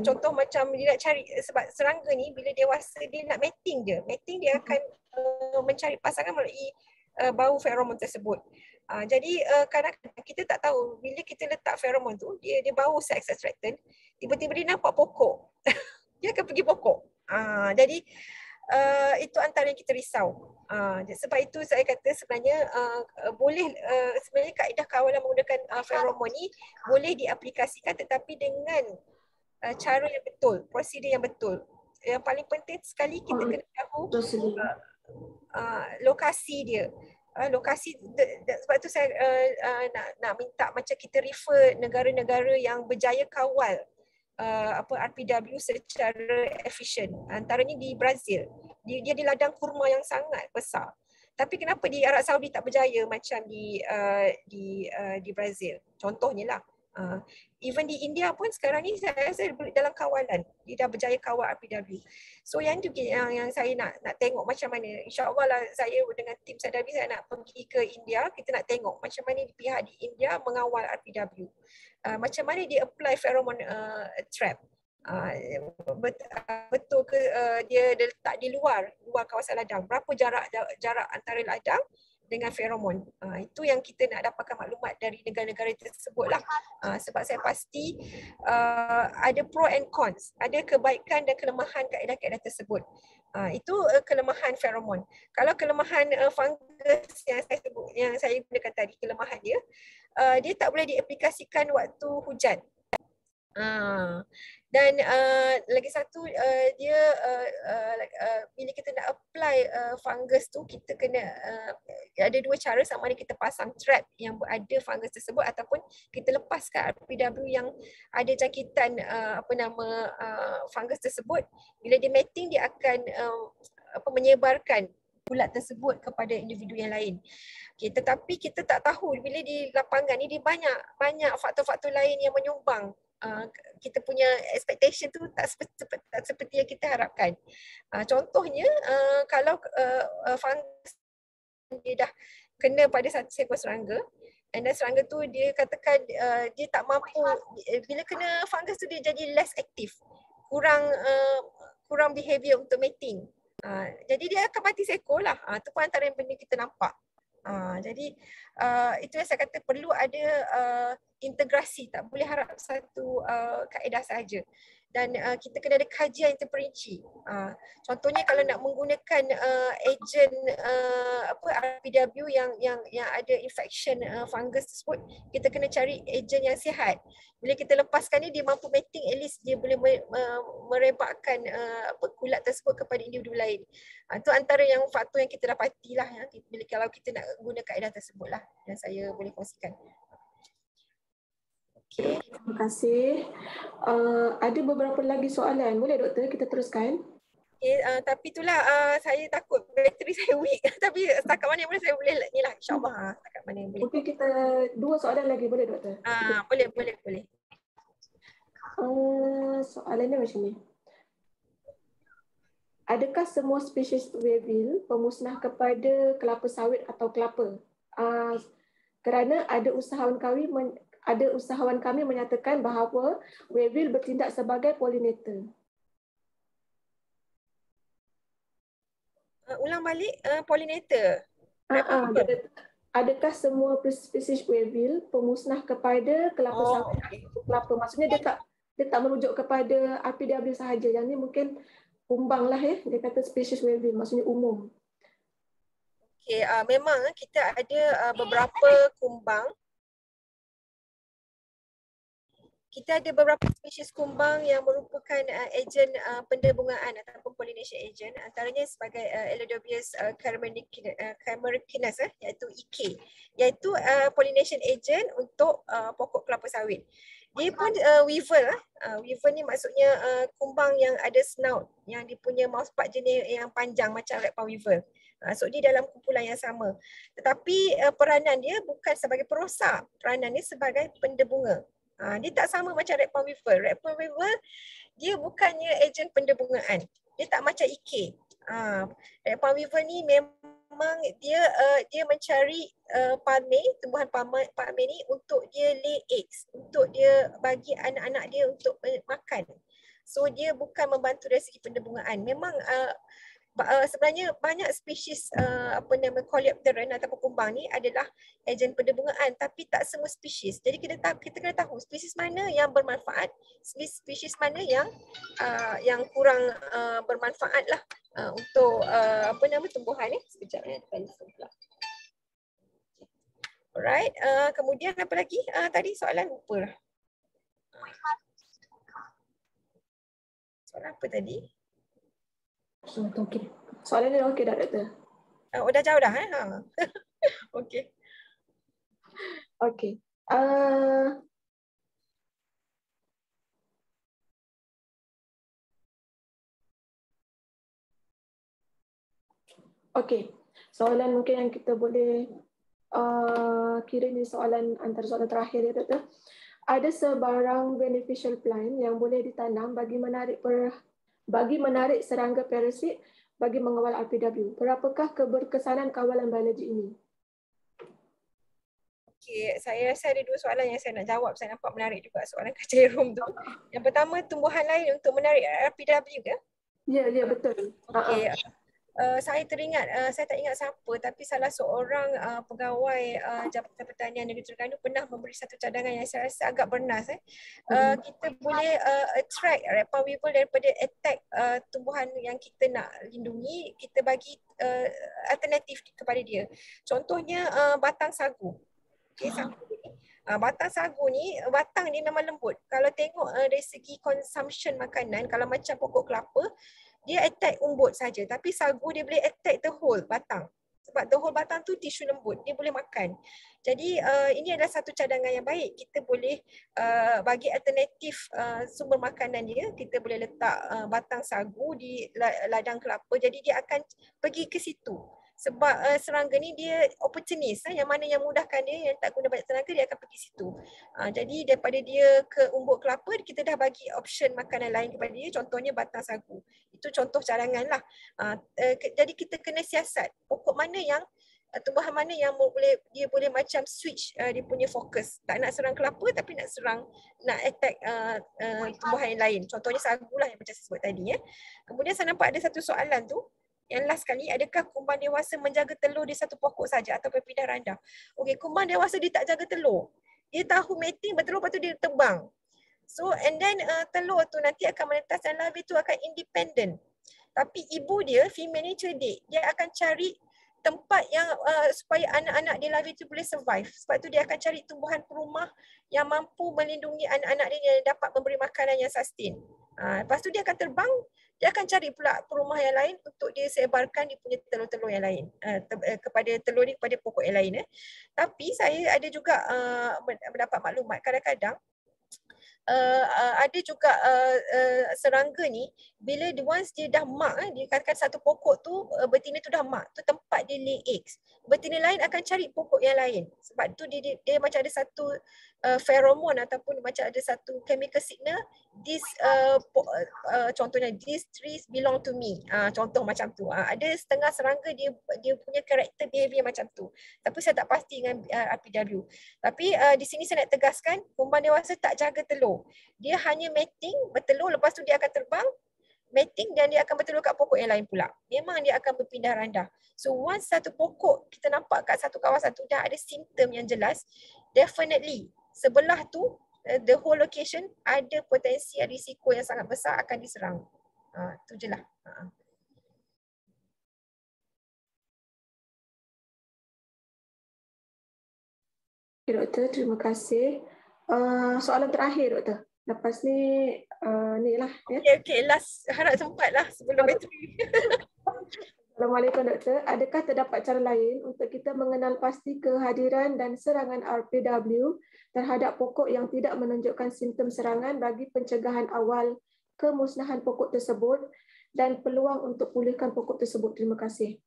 Contoh macam dia nak cari, sebab serangga ni bila dewasa dia nak mating je. Mating dia akan mencari pasangan melalui bau feromon tersebut. Jadi kadang-kadang kita tak tahu bila kita letak feromon tu, dia bau sex attractant, tiba-tiba dia nampak pokok. Dia akan pergi pokok. Jadi itu antara yang kita risau. Sebab itu saya kata sebenarnya boleh sebenarnya kaedah kawalan menggunakan feromon ni boleh diaplikasikan, tetapi dengan cara yang betul, prosedur yang betul. Yang paling penting sekali kita kena tahu lokasi dia. Lokasi, sebab tu saya nak minta macam kita refer negara-negara yang berjaya kawal RPW secara efisien. Antaranya di Brazil. Dia di ladang kurma yang sangat besar. Tapi kenapa di Arab Saudi tak berjaya macam di Brazil? Contohnya lah. Even di India pun sekarang ni saya rasa dalam kawalan, dia dah berjaya kawal RPW. So yang tu yang saya nak tengok macam mana. InsyaAllah lah saya dengan tim Sadabi saya nak pergi ke India, kita nak tengok macam mana pihak di India mengawal RPW. Macam mana dia apply pheromone trap. Betul ke dia letak di luar kawasan ladang, berapa jarak antara ladang dengan feromon. Itu yang kita nak dapatkan maklumat dari negara-negara tersebut lah. Sebab saya pasti ada pro and cons, ada kebaikan dan kelemahan kaedah-kaedah tersebut. Itu kelemahan feromon. Kalau kelemahan fungus yang saya gunakan tadi, kelemahan dia, dia tak boleh diaplikasikan waktu hujan. Dan lagi satu dia bila kita nak apply fungus tu, kita kena ada dua cara, sama ada kita pasang trap yang ada fungus tersebut ataupun kita lepaskan RPW yang ada jangkitan fungus tersebut. Bila dia mating, dia akan menyebarkan ulat tersebut kepada individu yang lain. Okay, tetapi kita tak tahu bila di lapangan ni dia banyak faktor-faktor lain yang menyumbang. Kita punya expectation tu tak seperti yang kita harapkan. Contohnya kalau fungus dia dah kena pada satu seekor serangga, dan serangga tu dia katakan dia tak mampu, bila kena fungus tu dia jadi less aktif, kurang behavior untuk mating. Jadi dia akan mati seekor lah. Itu pun antara yang benda kita nampak. Jadi itu yang saya kata perlu ada integrasi, tak boleh harap satu kaedah sahaja. Dan kita kena ada kajian yang terperinci. Contohnya kalau nak menggunakan ejen RPW yang ada infection fungus tersebut, kita kena cari ejen yang sihat. Bila kita lepaskan ni, dia mampu mating, at least dia boleh merebakkan kulat tersebut kepada individu lain. Itu antara yang faktor yang kita dapatilah bila kalau kita nak guna kaedah tersebut lah yang saya boleh kongsikan. Okay. Terima kasih. Ada beberapa lagi soalan. Boleh doktor kita teruskan? Okay, tapi itulah saya takut bateri saya weak. Tapi setakat mana yang boleh saya boleh ni lah, insyaAllah. Setakat mana yang boleh. Mungkin kita dua soalan lagi, boleh doktor? Boleh. Soalannya macam ni. Adakah semua spesies weevil pemusnah kepada kelapa sawit atau kelapa? Kerana ada usahawan kami menyatakan bahawa weevil bertindak sebagai pollinator. Ulang balik, pollinator. Adakah semua spesies weevil pemusnah kepada kelapa sawit atau kelapa? Maksudnya dia tak merujuk kepada RPW sahaja. Yang ni mungkin kumbang lah ya. Dia kata spesies weevil, maksudnya umum. Okay, memang kita ada beberapa kumbang. Kita ada beberapa spesies kumbang yang merupakan ejen pendebungaan ataupun pollination agent, antaranya sebagai Elidiobius camericus iaitu EK, iaitu pollination agent untuk pokok kelapa sawit. Dia pun weevil. Weevil ni maksudnya kumbang yang ada snout, yang dia punya mouthpart jenis yang panjang macam red palm weevil. So dia dalam kumpulan yang sama. Tetapi peranan dia bukan sebagai perosak, peranan dia sebagai pendebunga. Dia tak sama macam red palm weevil. Red palm weevil dia bukannya ejen pendebungaan. Dia tak macam EK. Red palm weevil ni memang dia mencari palme, tumbuhan palme ni untuk dia lay eggs, untuk dia bagi anak-anak dia untuk makan. So dia bukan membantu dari segi pendebungaan. Memang sebenarnya banyak spesies coleopteran ataupun kumbang ni adalah ejen pendebungaan, tapi tak semua spesies. Jadi kita kena tahu spesies mana yang bermanfaat, spesies mana yang kurang bermanfaat lah untuk tumbuhan ni. Sekejap telefon pula. Alright, kemudian apa lagi? Tadi soalan lupa lah. Soalan apa tadi? Okay. Soalan dia okey dah doktor? Dah jauh dah Okey. Okey. Okey. Soalan mungkin yang kita boleh kira ni soalan antara soalan terakhir ya doktor. ada sebarang beneficial plant yang boleh ditanam bagi menarik serangga parasit bagi mengawal RPW. Berapakah keberkesanan kawalan biologi ini? Okey, saya rasa ada dua soalan yang saya nak jawab. Saya nampak menarik juga soalan Kak Jerome tu. Yang pertama, tumbuhan lain untuk menarik RPW ke? Ya, betul. Okey. Saya teringat, saya tak ingat siapa, tapi salah seorang pegawai Jabatan Pertanian Negeri Terengganu pernah memberi satu cadangan yang saya rasa agak bernas. Kita boleh attract Redpalm weevil daripada attack tumbuhan yang kita nak lindungi, kita bagi alternatif kepada dia. Contohnya batang sagu. Okay, sagu ni. Batang sagu ni, batang dia memang lembut. Kalau tengok dari segi consumption makanan, kalau macam pokok kelapa, dia attack umbut saja, tapi sagu dia boleh attack the whole batang. Sebab the whole batang tu tisu lembut, dia boleh makan. Jadi ini adalah satu cadangan yang baik. Kita boleh bagi alternatif sumber makanan dia. Kita boleh letak batang sagu di ladang kelapa, jadi dia akan pergi ke situ. Sebab serangga ni dia opportunis, yang mana yang mudahkan dia, yang tak guna banyak tenaga, dia akan pergi situ. Jadi daripada dia ke umbut kelapa, kita dah bagi option makanan lain kepada dia, contohnya batang sagu. Itu contoh cadangan lah. Jadi kita kena siasat pokok mana yang, tumbuhan mana yang dia boleh macam switch dia punya fokus. Tak nak serang kelapa tapi nak attack tumbuhan yang lain. Contohnya sagu lah yang macam saya sebut tadi. Kemudian saya nampak ada satu soalan tu. Yang last sekali, adakah kumbang dewasa menjaga telur di satu pokok saja atau berpindah randah? Okey, kumbang dewasa dia tak jaga telur. Dia tahu mating bertelur, lepas tu dia terbang. So and then telur tu nanti akan menetas dan larvae tu akan independent. Tapi ibu dia, female ni cerdik. Dia akan cari tempat yang supaya anak-anak dia larvae tu boleh survive. Sebab tu dia akan cari tumbuhan perumah yang mampu melindungi anak-anak dia yang dapat memberi makanan yang sustain. Lepas tu dia akan terbang, dia akan cari pula perumah yang lain untuk dia sebarkan dia punya telur-telur yang lain kepada telur ni kepada pokok yang lain. Tapi saya ada juga mendapat maklumat kadang-kadang ada juga serangga ni bila once dia dah mak, dia katakan satu pokok tu betina tu dah mak, tu tempat dia lay eggs. Betina lain akan cari pokok yang lain. Sebab tu dia macam ada satu pheromone ataupun macam ada satu chemical signal, this contohnya these trees belong to me. Contoh macam tu. Ada setengah serangga dia punya karakter behavior macam tu. Tapi saya tak pasti dengan RPW. Tapi di sini saya nak tegaskan, kumbang dewasa tak jaga telur. Dia hanya mating, bertelur, lepas tu dia akan terbang, mating, dan dia akan bertelur kat pokok yang lain pula. Memang dia akan berpindah randah. So once satu pokok kita nampak kat satu kawasan tu dah ada simptom yang jelas, definitely sebelah tu the whole location ada potensi risiko yang sangat besar akan diserang. Tu je lah. Okay, Doktor, terima kasih. Soalan terakhir, Doktor. Lepas ni, ni lah. Ya. Okay, last. Harap sempat lah sebelum bateri. Assalamualaikum, Doktor. Adakah terdapat cara lain untuk kita mengenal pasti kehadiran dan serangan RPW terhadap pokok yang tidak menunjukkan simptom serangan bagi pencegahan awal kemusnahan pokok tersebut dan peluang untuk pulihkan pokok tersebut? Terima kasih.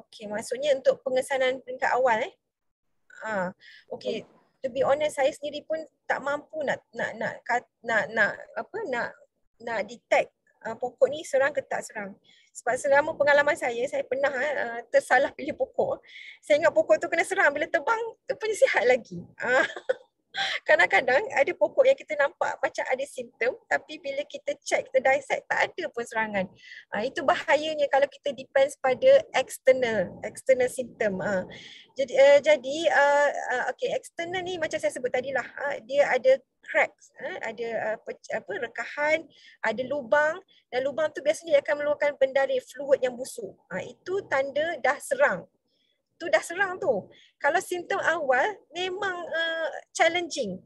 Okey, maksudnya untuk pengesanan peringkat awal okey, to be honest, saya sendiri pun tak mampu nak detect pokok ni serang ke tak serang. Sebab selama pengalaman saya pernah tersalah pilih pokok. Saya ingat pokok tu kena serang, bila terbang tu punya sihat lagi. Kadang-kadang ada pokok yang kita nampak macam ada simptom, tapi bila kita check, kita dissect, tak ada pun serangan. Itu bahayanya kalau kita depends pada external simptom. Jadi external ni macam saya sebut tadi lah, dia ada cracks, ada rekahan, ada lubang, dan lubang tu biasanya akan mengeluarkan bendari fluid yang busuk. Itu tanda dah serang. Tu dah serang tu. Kalau simptom awal memang challenging.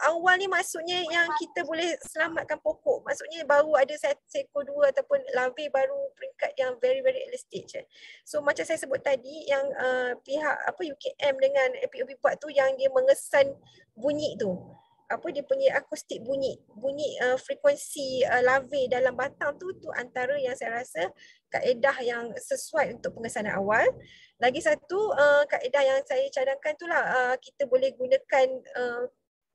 Awal ni maksudnya yang kita boleh selamatkan pokok. Maksudnya baru ada seekor dua ataupun larvae baru peringkat yang very very early stage. So macam saya sebut tadi, yang pihak UKM dengan APOB buat tu, yang dia mengesan bunyi tu. dia punya akustik bunyi frekuensi larvae dalam batang tu antara yang saya rasa kaedah yang sesuai untuk pengesanan awal. Lagi satu kaedah yang saya cadangkan itulah kita boleh gunakan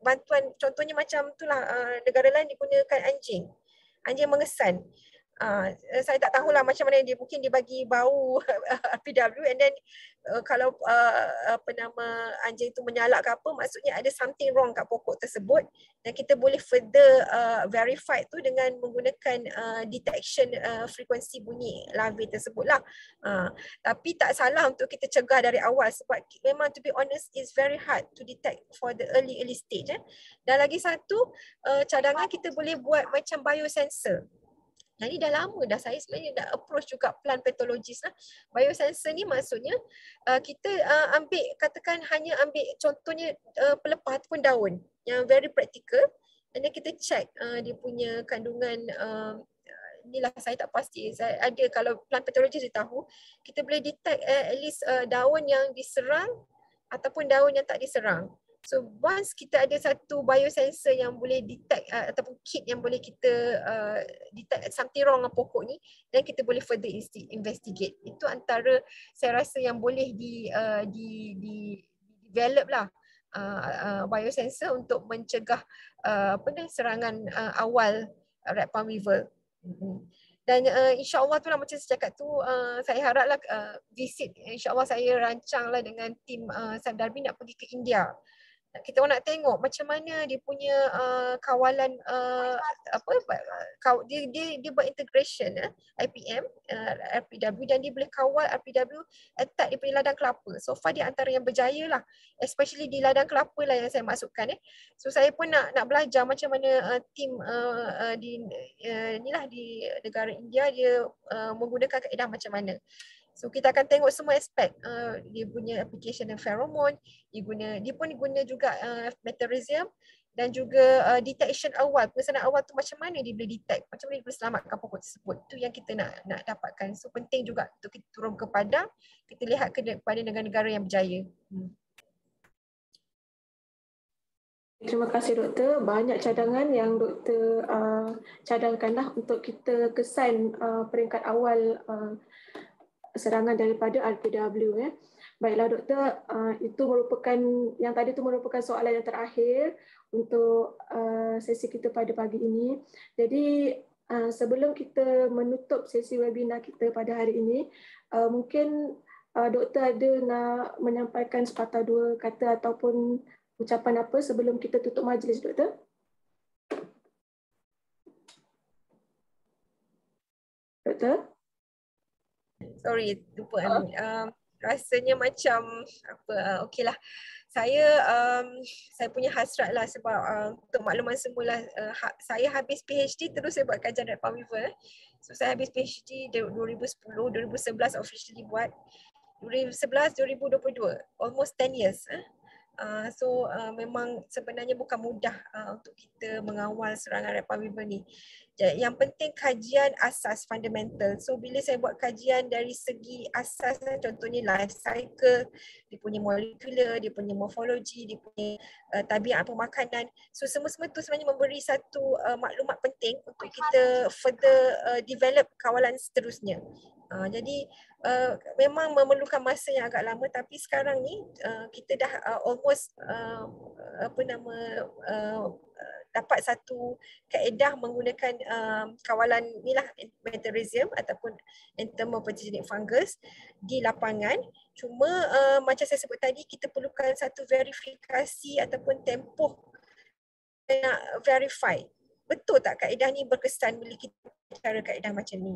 bantuan, contohnya macam itulah negara lain digunakan anjing mengesan. Saya tak tahulah macam mana dia, mungkin dia bagi bau RPW and then kalau anjing tu menyalak ke apa, maksudnya ada something wrong kat pokok tersebut, dan kita boleh further verify tu dengan menggunakan detection frekuensi bunyi larvae tersebut lah. Tapi tak salah untuk kita cegah dari awal, sebab memang to be honest is very hard to detect for the early stage. Dan lagi satu cadangan, kita boleh buat macam biosensor. Jadi dah lama dah saya sebenarnya dah approach juga plant pathologist lah. Biosensor ni maksudnya kita ambil, katakan hanya ambil contohnya pelepah ataupun daun yang very practical, and then kita check dia punya kandungan inilah saya tak pasti. Saya ada, kalau plant pathologist dia tahu, kita boleh detect at least daun yang diserang ataupun daun yang tak diserang. So once kita ada satu biosensor yang boleh detect ataupun kit yang boleh kita detect something wrong dengan pokok ni, dan kita boleh further investigate. Itu antara saya rasa yang boleh di develop lah, biosensor untuk mencegah serangan awal rat palm weevil. Dan insyaAllah tu lah, macam saya cakap tu, saya haraplah visit, insyaAllah saya rancanglah dengan tim Sam Darby nak pergi ke India. Kita orang nak tengok macam mana dia punya kawalan dia buat integration IPM, RPW, dan dia boleh kawal RPW attack dia punya ladang kelapa. So far dia antara yang berjaya lah, especially di ladang kelapa lah yang saya masukkan. So saya pun nak belajar macam mana tim di negara India dia menggunakan kaedah macam mana. So kita akan tengok semua aspek, dia punya application dan pheromone, dia pun guna juga meteorizium, dan juga detection awal, pengesanan awal tu macam mana dia boleh detect, macam mana dia boleh selamatkan pokok tersebut. Itu yang kita nak dapatkan. So penting juga untuk kita turun ke padang, kita lihat kepada negara-negara yang berjaya. Terima kasih doktor. Banyak cadangan yang doktor cadangkanlah untuk kita kesan peringkat awal serangan daripada RPW. Baiklah doktor, itu merupakan, yang tadi itu merupakan soalan yang terakhir untuk sesi kita pada pagi ini. Jadi sebelum kita menutup sesi webinar kita pada hari ini, mungkin doktor ada nak menyampaikan sepatah dua kata ataupun ucapan apa sebelum kita tutup majlis, doktor? Doktor? Sorry, lupa. Rasanya macam okeylah. Saya punya hasrat lah, sebab untuk makluman semula, saya habis PhD terus saya buat kajian rat palm weevil. So saya habis PhD 2010, 2011 officially buat. 2011, 2022, almost 10 years. So memang sebenarnya bukan mudah untuk kita mengawal serangan rat palm weevil ni. Yang penting kajian asas fundamental. So bila saya buat kajian dari segi asas, contohnya life cycle, dia punya molekular, dia punya morfologi, dia punya tabiat pemakanan. So semua-semua tu sebenarnya memberi satu maklumat penting untuk kita further develop kawalan seterusnya. Jadi memang memerlukan masa yang agak lama, tapi sekarang ni kita dah almost dapat satu kaedah menggunakan kawalan inilah meteorizium ataupun entomopathogenic fungus di lapangan. Cuma macam saya sebut tadi, kita perlukan satu verifikasi ataupun tempoh nak verify betul tak kaedah ni berkesan bila kita cara kaedah macam ni.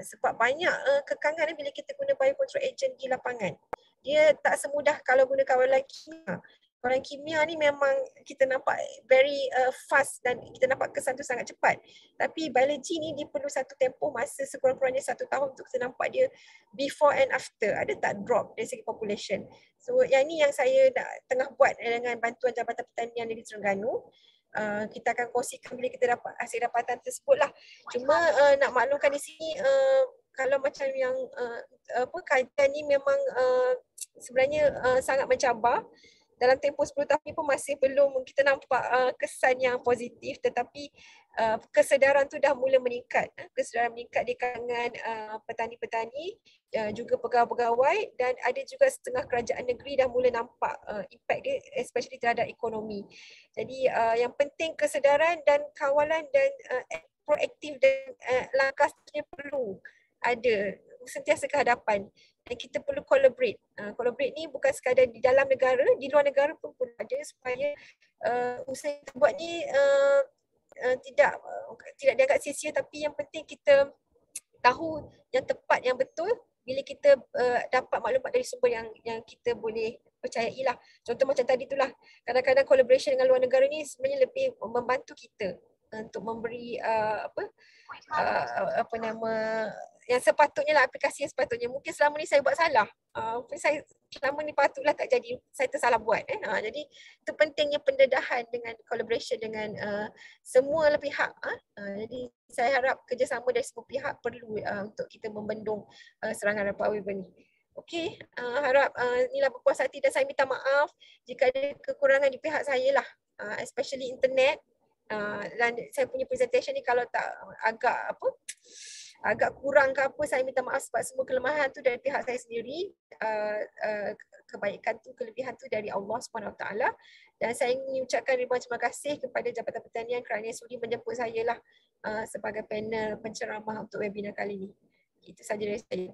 Sebab banyak kekangan bila kita guna biocontrol agent di lapangan. Dia tak semudah kalau guna kawalan kimia. Kawalan kimia ni memang kita nampak very fast dan kita nampak kesan tu sangat cepat. Tapi biologi ni dia perlu satu tempoh masa sekurang-kurangnya 1 tahun untuk kita nampak dia before and after. Ada tak drop dari segi population. So yang ni yang saya tengah buat dengan bantuan Jabatan Pertanian Negeri Terengganu. Kita akan kongsikan bila kita dapat hasil dapatan tersebut lah. Cuma nak maklumkan di sini, kalau macam yang kajian ni memang sebenarnya sangat mencabar, dalam tempoh 10 tahun ni pun masih belum kita nampak kesan yang positif, tetapi kesedaran tu dah mula meningkat. Kesedaran meningkat di kalangan petani-petani, juga pegawai-pegawai, dan ada juga setengah kerajaan negeri dah mula nampak impact dia, especially terhadap ekonomi. Jadi yang penting kesedaran dan kawalan dan proaktif dan langkah seterusnya perlu ada sentiasa ke hadapan, dan kita perlu collaborate. Collaborate ni bukan sekadar di dalam negara, di luar negara pun perlu ada, supaya usaha yang kita buat ni tidak dianggap sia-sia, tapi yang penting kita tahu yang tepat, yang betul bila kita dapat maklumat dari sumber yang kita boleh percayai lah. Contoh macam tadi itulah, kadang-kadang collaboration dengan luar negara ni sebenarnya lebih membantu kita untuk memberi apa nama yang sepatutnya lah, aplikasi yang sepatutnya. Mungkin selama ni saya buat salah. Saya selama ni patutlah tak jadi, saya tersalah buat. Jadi itu pentingnya pendedahan dengan collaboration dengan semua pihak. Jadi saya harap kerjasama dari semua pihak perlu untuk kita membendung serangan Rapid Weaver ni. Okey, harap inilah berpuas hati, dan saya minta maaf jika ada kekurangan di pihak saya lah, especially internet. Dan saya punya presentation ni kalau tak agak kurang ke apa, saya minta maaf, sebab semua kelemahan tu dari pihak saya sendiri. Kebaikan tu, kelebihan tu dari Allah SWT. Dan saya ingin ucapkan ribuan terima kasih kepada Jabatan Pertanian kerana sudi menjemput saya lah sebagai panel penceramah untuk webinar kali ini. Itu saja dari saya.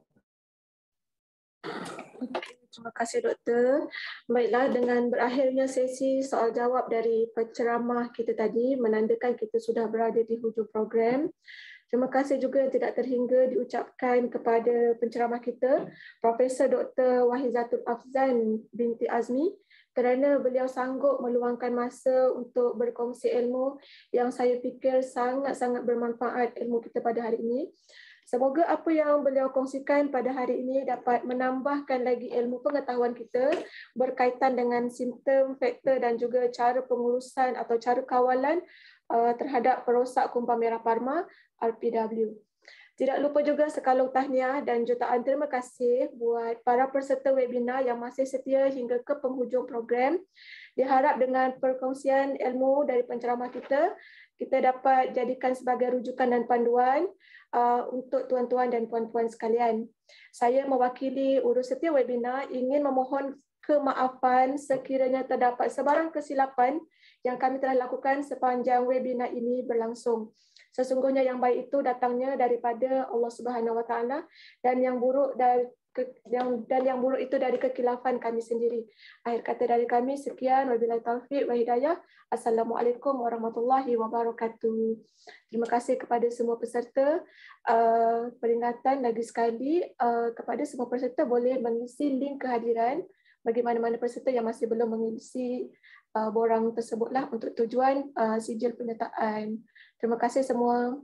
Terima kasih Doktor. Baiklah, dengan berakhirnya sesi soal jawab dari penceramah kita tadi menandakan kita sudah berada di hujung program. Terima kasih juga yang tidak terhingga diucapkan kepada penceramah kita, Profesor Dr. Wahizatul Afzan binti Azmi, kerana beliau sanggup meluangkan masa untuk berkongsi ilmu yang saya fikir sangat-sangat bermanfaat ilmu kita pada hari ini. Semoga apa yang beliau kongsikan pada hari ini dapat menambahkan lagi ilmu pengetahuan kita berkaitan dengan simptom, faktor dan juga cara pengurusan atau cara kawalan terhadap perosak kumbang merah parma RPW. Tidak lupa juga sekalung tahniah dan jutaan terima kasih buat para peserta webinar yang masih setia hingga ke penghujung program. Diharap dengan perkongsian ilmu dari penceramah kita dapat jadikan sebagai rujukan dan panduan untuk tuan-tuan dan puan-puan sekalian. Saya mewakili urus setia webinar ingin memohon kemaafan sekiranya terdapat sebarang kesilapan yang kami telah lakukan sepanjang webinar ini berlangsung. Sesungguhnya yang baik itu datangnya daripada Allah Subhanahu Wa Taala, dan yang buruk itu dari kekilafan kami sendiri. Akhir kata dari kami sekian, wabillahi taufiq wa hidayah. Assalamualaikum warahmatullahi wabarakatuh. Terima kasih kepada semua peserta. Peringatan lagi sekali kepada semua peserta boleh mengisi link kehadiran bagi mana-mana peserta yang masih belum mengisi borang tersebutlah untuk tujuan sijil penyertaan. Terima kasih semua.